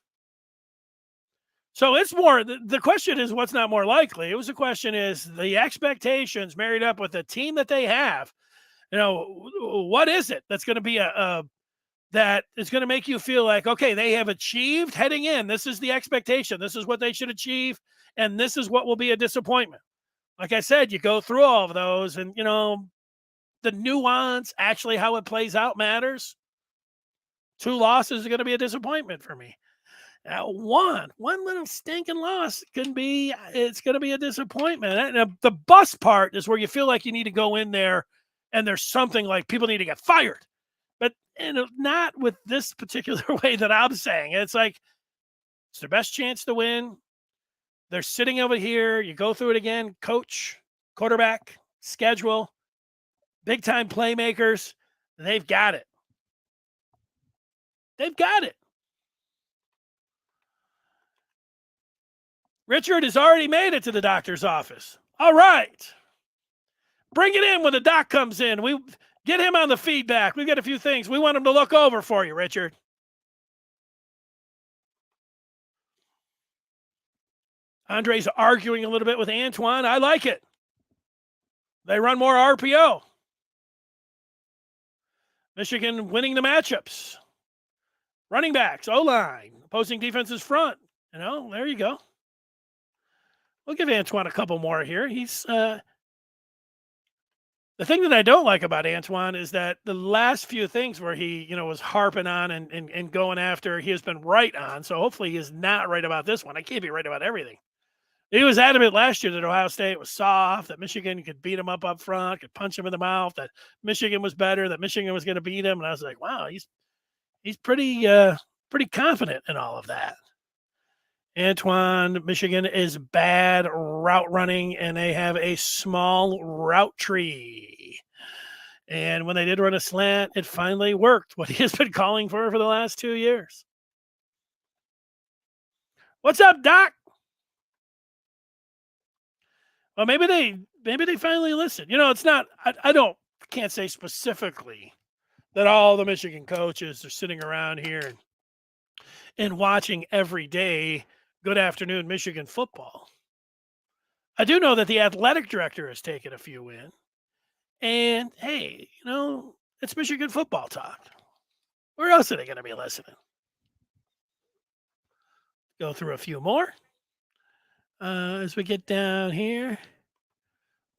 So it's more, the question is what's not more likely. It was the question is the expectations married up with the team that they have. What is it that's going to be that is going to make you feel like, okay, they have achieved heading in. This is the expectation. This is what they should achieve. And this is what will be a disappointment. Like I said, you go through all of those and, the nuance, actually how it plays out matters. 2 losses are going to be a disappointment for me. One little stinking loss it's going to be a disappointment. And the bust part is where you feel like you need to go in there and there's something like people need to get fired. But not with this particular way that I'm saying. It's like it's their best chance to win. They're sitting over here. You go through it again. Coach, quarterback, schedule, big time playmakers. They've got it. They've got it. Richard has already made it to the doctor's office. All right. Bring it in when the doc comes in. We get him on the feedback. We've got a few things we want him to look over for you, Richard. Andre's arguing a little bit with Antoine. I like it. They run more RPO. Michigan winning the matchups. Running backs, O-line, opposing defenses front. There you go. We'll give Antoine a couple more here. He's the thing that I don't like about Antoine is that the last few things where he, was harping on and going after, he has been right on. So hopefully he is not right about this one. I can't be right about everything. He was adamant last year that Ohio State was soft, that Michigan could beat him up front, could punch him in the mouth, that Michigan was better, that Michigan was going to beat him. And I was like, wow, he's pretty confident in all of that. Antoine, Michigan is bad route running, and they have a small route tree. And when they did run a slant, it finally worked, what he has been calling for the last 2 years. What's up, Doc? Well, maybe they finally listen. It's not, can't say specifically that all the Michigan coaches are sitting around here and watching every day Good Afternoon Michigan football. I do know that the athletic director has taken a few in. And, hey, it's Michigan football talk. Where else are they going to be listening? Go through a few more as we get down here.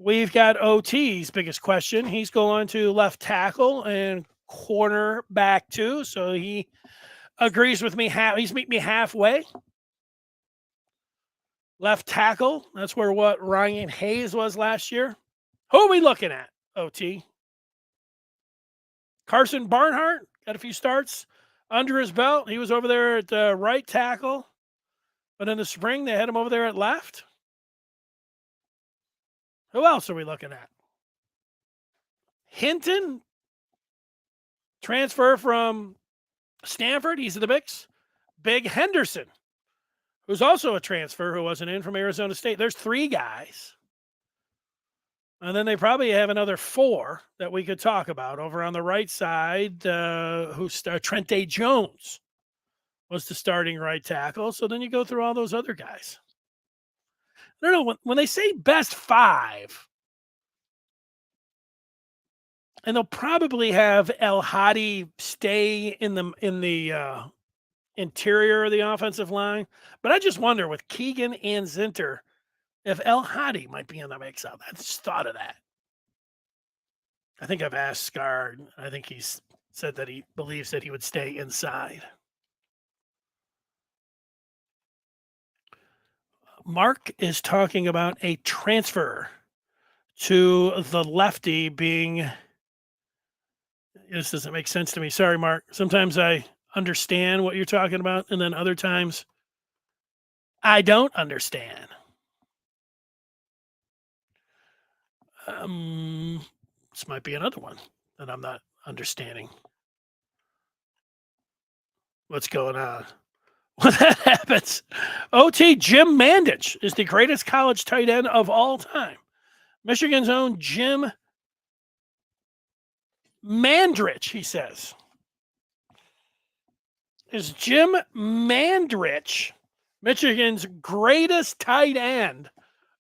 We've got OT's biggest question. He's going to left tackle and cornerback too, so he agrees with me. He's meet me halfway. Left tackle. That's where what Ryan Hayes was last year. Who are we looking at? OT. Carson Barnhart got a few starts under his belt. He was over there at right tackle, but in the spring they had him over there at left. Who else are we looking at? Hinton, transfer from Stanford. He's in the mix. Big Henderson, who's also a transfer who wasn't in from Arizona State. There's 3 guys. And then they probably have another 4 that we could talk about over on the right side. Trente Jones was the starting right tackle. So then you go through all those other guys. I don't know, when they say best 5, and they'll probably have El Hadi stay in the interior of the offensive line. But I just wonder with Keegan and Zinter if El Hadi might be in the mix up. I just thought of that. I think I've asked Scar. I think he's said that he believes that he would stay inside. Mark is talking about a transfer to the lefty being. This doesn't make sense to me. Sorry, Mark. Sometimes I understand what you're talking about, and then other times I don't understand. This might be another one that I'm not understanding. What's going on? When that happens, OT Jim Mandich is the greatest college tight end of all time. Michigan's own Jim Mandrich, he says. Is Jim Mandrich Michigan's greatest tight end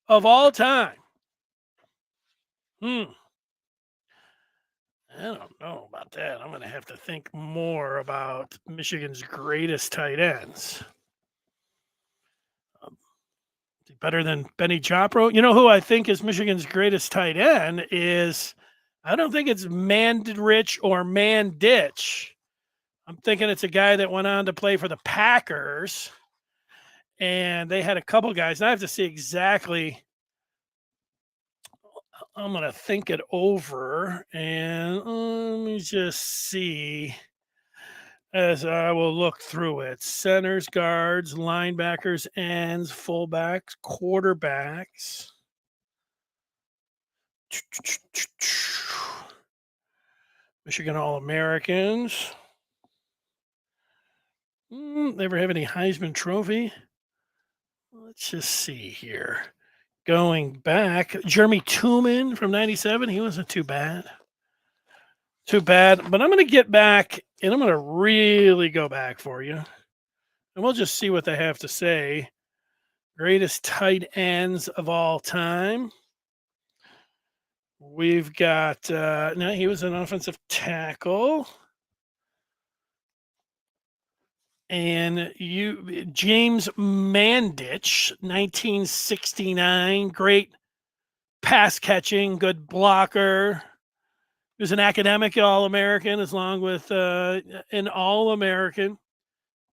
of all time? I don't know about that. I'm going to have to think more about Michigan's greatest tight ends. Better than Benny Chopro? You know who I think is Michigan's greatest tight end is, I don't think it's Mandrich or Manditch. I'm thinking it's a guy that went on to play for the Packers, and they had a couple guys. And I have to see exactly. I'm going to think it over, and let me just see as I will look through it. Centers, guards, linebackers, ends, fullbacks, quarterbacks. Michigan All-Americans. Never have any Heisman Trophy. Let's just see here. Going back, Jeremy Tooman from 97. He wasn't too bad. But I'm going to get back, and I'm going to really go back for you. And we'll just see what they have to say. Greatest tight ends of all time. We've got, no, he was an offensive tackle. And James Mandich, 1969, great pass catching, good blocker. He was an academic All-American, along with an All-American.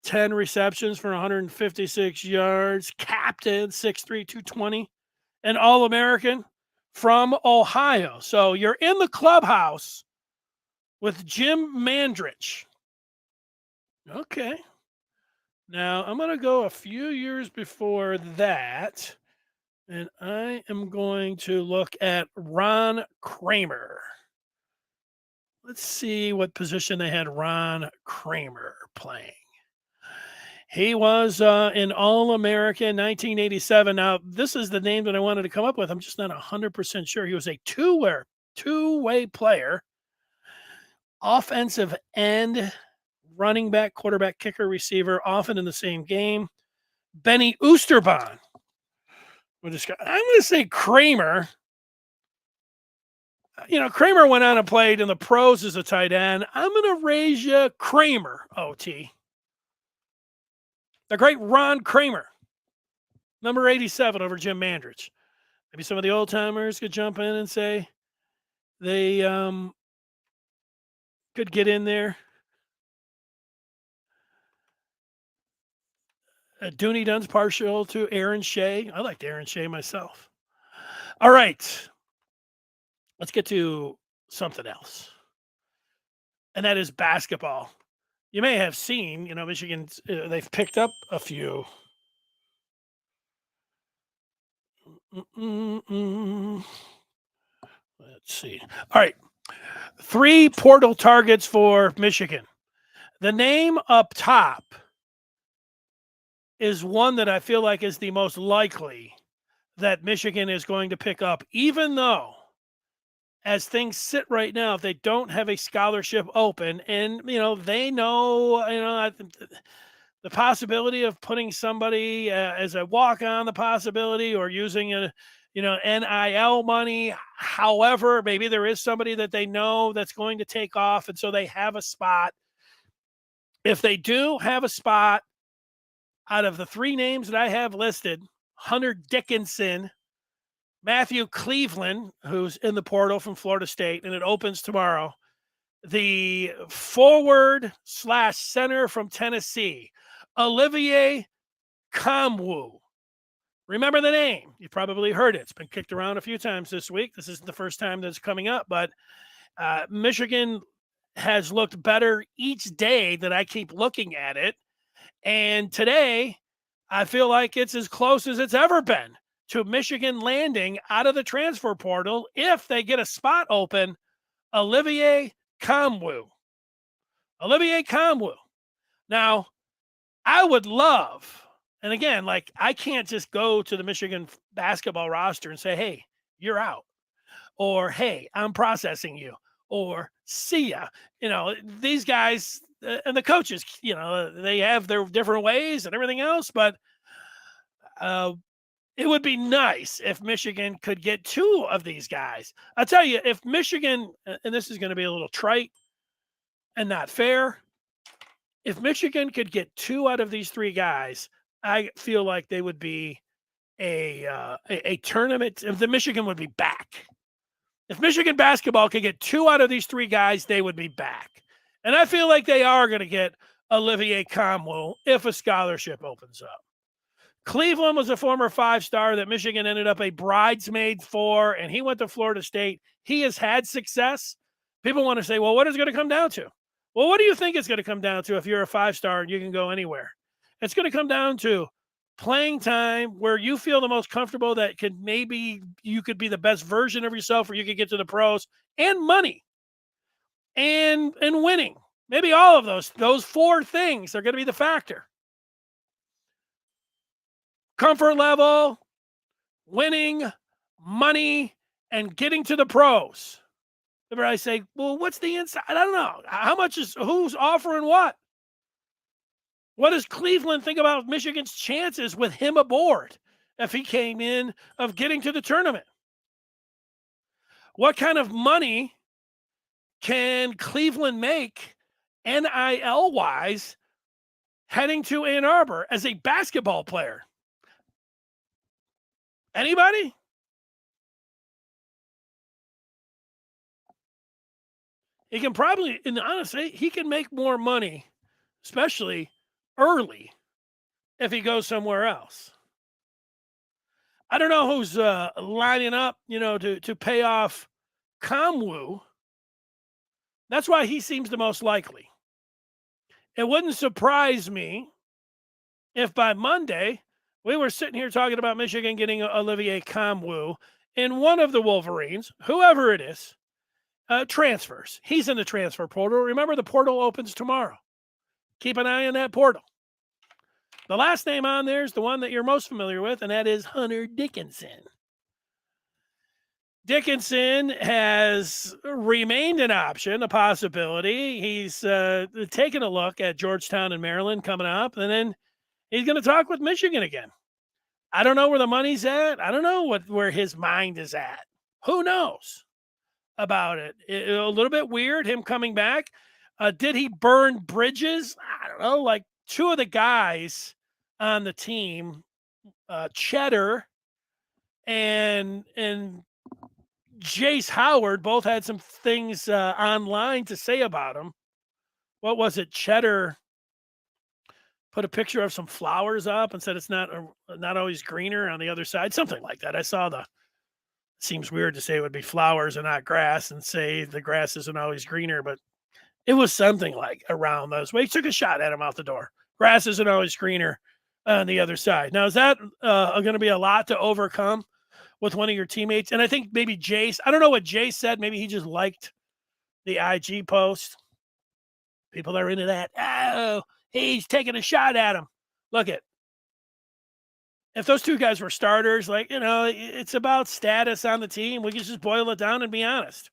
10 receptions for 156 yards. Captain, 6'3", 220. An All-American from Ohio. So you're in the clubhouse with Jim Mandrich. Okay. Now, I'm going to go a few years before that, and I am going to look at Ron Kramer. Let's see what position they had Ron Kramer playing. He was an All-American 1987. Now, this is the name that I wanted to come up with. I'm just not 100% sure. He was a two-way player, offensive end, running back, quarterback, kicker, receiver, often in the same game. Benny Oosterbaan. I'm going to say Kramer. Kramer went on and played in the pros as a tight end. I'm going to raise you Kramer, OT. The great Ron Kramer, number 87 over Jim Mandrich. Maybe some of the old timers could jump in and say they could get in there. Dooney Dunn's partial to Aaron Shea. I liked Aaron Shea myself. All right, let's get to something else, and that is basketball. You may have seen, Michigan, they've picked up a few. Mm-mm-mm. Let's see. All right, 3 portal targets for Michigan. The name up top is one that I feel like is the most likely that Michigan is going to pick up, even though, as things sit right now, if they don't have a scholarship open, and they know, the possibility of putting somebody as a walk on, the possibility, or using NIL money. However, maybe there is somebody that they know that's going to take off, and so they have a spot. If they do have a spot, out of the 3 names that I have listed, Hunter Dickinson, Matthew Cleveland, who's in the portal from Florida State, and it opens tomorrow, the forward/center from Tennessee, Olivier Kamwu. Remember the name. You probably heard it. It's been kicked around a few times this week. This isn't the first time that's coming up, but Michigan has looked better each day that I keep looking at it. And today, I feel like it's as close as it's ever been to Michigan landing out of the transfer portal if they get a spot open. Olivier Kamwu. Olivier Kamwu. Now, I would love, and again, like, I can't just go to the Michigan basketball roster and say, hey, you're out. Or, hey, I'm processing you. Or, see ya. These guys and the coaches, they have their different ways and everything else, but it would be nice if Michigan could get 2 of these guys. I'll tell you, if Michigan, and this is going to be a little trite and not fair, if Michigan could get 2 out of these 3 guys, I feel like they would be a tournament. The Michigan would be back. If Michigan basketball could get 2 out of these 3 guys, they would be back. And I feel like they are going to get Olivier Kamwu if a scholarship opens up. Cleveland was a former 5-star that Michigan ended up a bridesmaid for, and he went to Florida State. He has had success. People want to say, well, what is it going to come down to? Well, what do you think it's going to come down to if you're a 5-star and you can go anywhere? It's going to come down to playing time where you feel the most comfortable, that maybe you could be the best version of yourself, or you could get to the pros, and money and winning. Maybe all of those 4 things are going to be the factor. Comfort level, winning, money, and getting to the pros. Whenever I say, well, what's the inside? I don't know. How much who's offering what? What does Cleveland think about Michigan's chances with him aboard if he came in of getting to the tournament? What kind of money can Cleveland make NIL-wise heading to Ann Arbor as a basketball player? Anybody? He can probably, and honestly, he can make more money, especially early, if he goes somewhere else. I don't know who's lining up, to pay off Kamwu. That's why he seems the most likely. It wouldn't surprise me if by Monday we were sitting here talking about Michigan getting Olivier Kamwu, and one of the Wolverines, whoever it is, transfers. He's in the transfer portal. Remember, the portal opens tomorrow. Keep an eye on that portal. The last name on there is the one that you're most familiar with, and that is Hunter Dickinson. Dickinson has remained an option, a possibility. He's taken a look at Georgetown and Maryland coming up, and then he's going to talk with Michigan again. I don't know where the money's at. I don't know where his mind is at. Who knows about it? A little bit weird, him coming back. Did he burn bridges? I don't know. Like 2 of the guys on the team, Cheddar and Jace Howard both had some things online to say about him. What was it? Cheddar put a picture of some flowers up and said it's not always greener on the other side, something like that. I saw the. Seems weird to say it would be flowers and not grass, and say the grass isn't always greener, but it was something like around those ways. He took a shot at him out the door. Grass isn't always greener on the other side. Now, is that going to be a lot to overcome with one of your teammates? And I think maybe Jace, I don't know what Jace said. Maybe he just liked the IG post. People are into that. Oh, he's taking a shot at him. Look at. If those two guys were starters, it's about status on the team. We can just boil it down and be honest.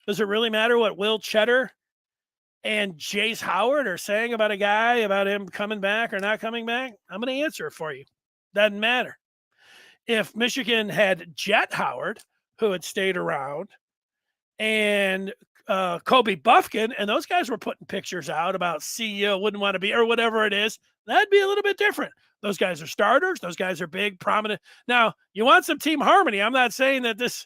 Does it really matter what Will Cheddar and Jace Howard are saying about a guy, about him coming back or not coming back? I'm going to answer it for you. Doesn't matter. If Michigan had Jet Howard, who had stayed around, and Kobe Buffkin, and those guys were putting pictures out about CEO wouldn't want to be, or whatever it is, that'd be a little bit different. Those guys are starters. Those guys are big, prominent. Now, you want some team harmony. I'm not saying that this,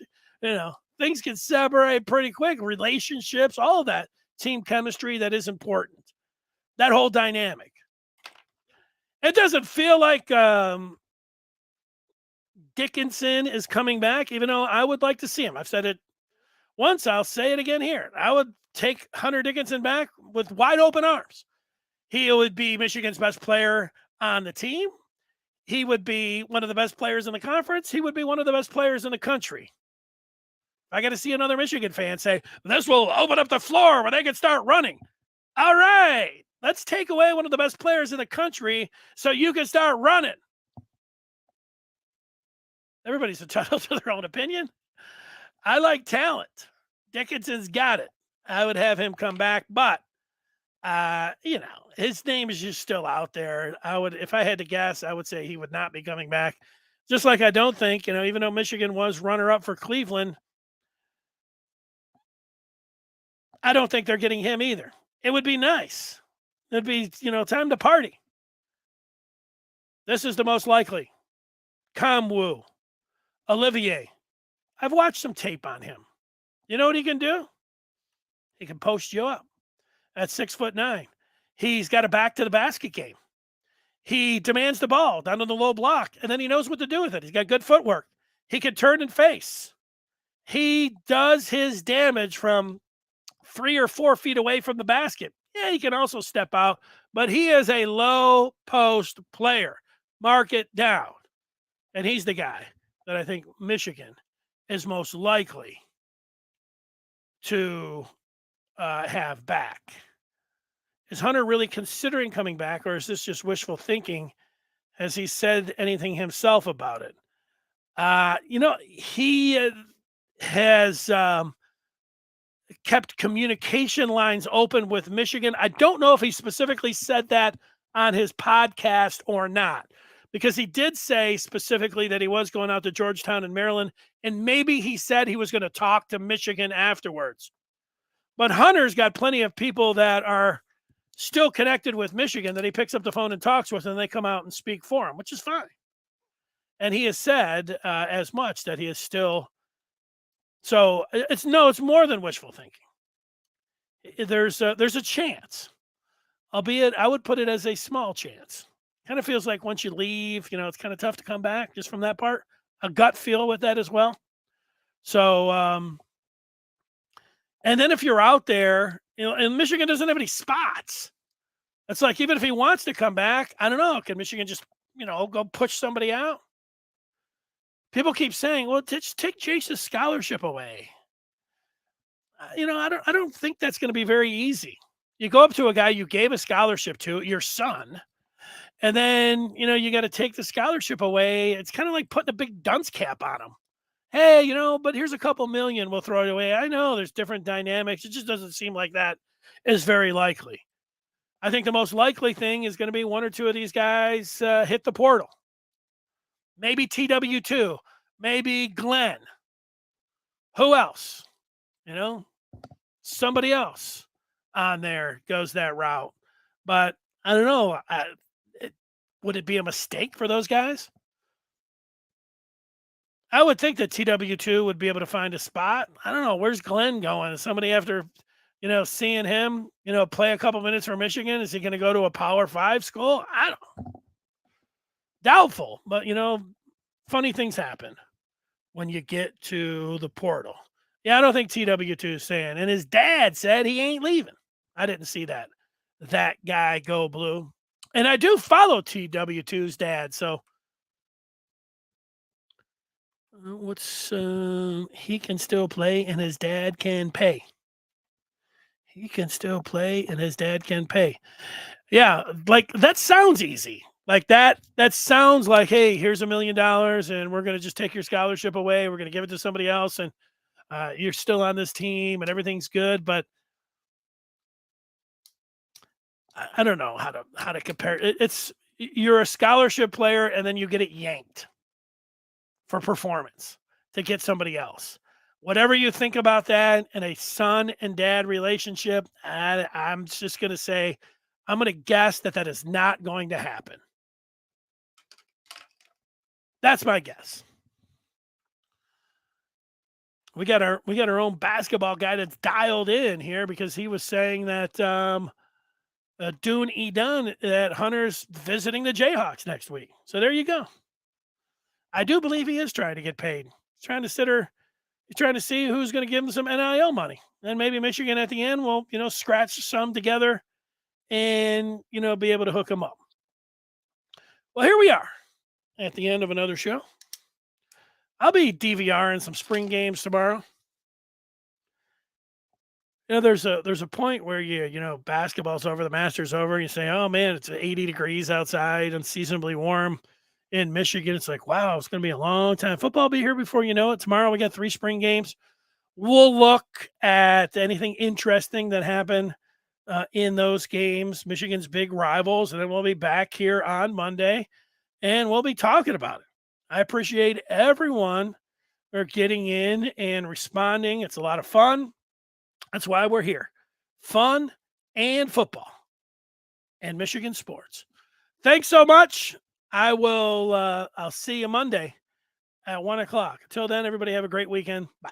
things can separate pretty quick. Relationships, all of that. Team chemistry, that is important. That whole dynamic. It doesn't feel like Dickinson is coming back, even though I would like to see him. I've said it once. I'll say it again here. I would take Hunter Dickinson back with wide open arms. He would be Michigan's best player on the team. He would be one of the best players in the conference. He would be one of the best players in the country. I got to see another Michigan fan say, this will open up the floor where they can start running. All right, let's take away one of the best players in the country so you can start running. Everybody's entitled to their own opinion. I like talent. Dickinson's got it. I would have him come back, but his name is just still out there. If I had to guess, I would say he would not be coming back. Just like I don't think, even though Michigan was runner-up for Cleveland, I don't think they're getting him either. It would be nice. It'd be, time to party. This is the most likely. Kamwu, Olivier. I've watched some tape on him. You know what he can do? He can post you up at 6'9". He's got a back to the basket game. He demands the ball down to the low block, and then he knows what to do with it. He's got good footwork. He can turn and face. He does his damage from 3 or 4 feet away from the basket. Yeah, he can also step out, but he is a low post player. Mark it down. And he's the guy that I think Michigan is most likely to have back. Is Hunter really considering coming back, or is this just wishful thinking? Has he said anything himself about it? He has kept communication lines open with Michigan. I don't know if he specifically said that on his podcast or not, because he did say specifically that he was going out to Georgetown and Maryland, and maybe he said he was going to talk to Michigan afterwards. But Hunter's got plenty of people that are still connected with Michigan that he picks up the phone and talks with, and they come out and speak for him, which is fine. And he has said as much that he is still. So it's more than wishful thinking. There's a chance, albeit I would put it as a small chance. Kind of feels like once you leave, it's kind of tough to come back just from that part. A gut feel with that as well. So, and then if you're out there, and Michigan doesn't have any spots. It's like, even if he wants to come back, I don't know. Can Michigan just, go push somebody out? People keep saying, well, just take Jace's scholarship away. I don't think that's going to be very easy. You go up to a guy you gave a scholarship to, your son, and then, you got to take the scholarship away. It's kind of like putting a big dunce cap on him. Hey, but here's a couple million. We'll throw it away. I know there's different dynamics. It just doesn't seem like that is very likely. I think the most likely thing is going to be one or two of these guys hit the portal. Maybe TW2, maybe Glenn. Who else? Somebody else on there goes that route. But I don't know. Would it be a mistake for those guys? I would think that TW2 would be able to find a spot. I don't know. Where's Glenn going? Is somebody after, seeing him, play a couple minutes for Michigan? Is he going to go to a Power 5 school? I don't Doubtful. But, funny things happen when you get to the portal. Yeah, I don't think TW2 is saying. And his dad said he ain't leaving. I didn't see that guy go blue. And I do follow TW2's dad, so he can still play and his dad can pay. He can still play and his dad can pay. Yeah, like that sounds easy. Like that sounds like, hey, here's $1 million and we're going to just take your scholarship away. We're going to give it to somebody else and you're still on this team and everything's good. But I don't know how to compare it. You're a scholarship player and then you get it yanked for performance to get somebody else. Whatever you think about that in a son and dad relationship, I'm just going to say, I'm going to guess that is not going to happen. That's my guess. We got our own basketball guy that's dialed in here because he was saying that Dune Edun that Hunter's visiting the Jayhawks next week. So there you go. I do believe he is trying to get paid. He's trying to see who's going to give him some NIL money. And maybe Michigan at the end will, scratch some together and, be able to hook him up. Well, here we are at the end of another show. I'll be DVRing some spring games tomorrow. There's a point where basketball's over, the Masters over, and you say, oh man, it's 80 degrees outside, unseasonably warm in Michigan. It's like, wow, it's going to be a long time. Football will be here before you know it. Tomorrow we got 3 spring games. We'll look at anything interesting that happened in those games, Michigan's big rivals, and then we'll be back here on Monday, and we'll be talking about it. I appreciate everyone for getting in and responding. It's a lot of fun. That's why we're here. Fun and football and Michigan sports. Thanks so much. I'll see you Monday at 1:00. Until then, everybody have a great weekend. Bye.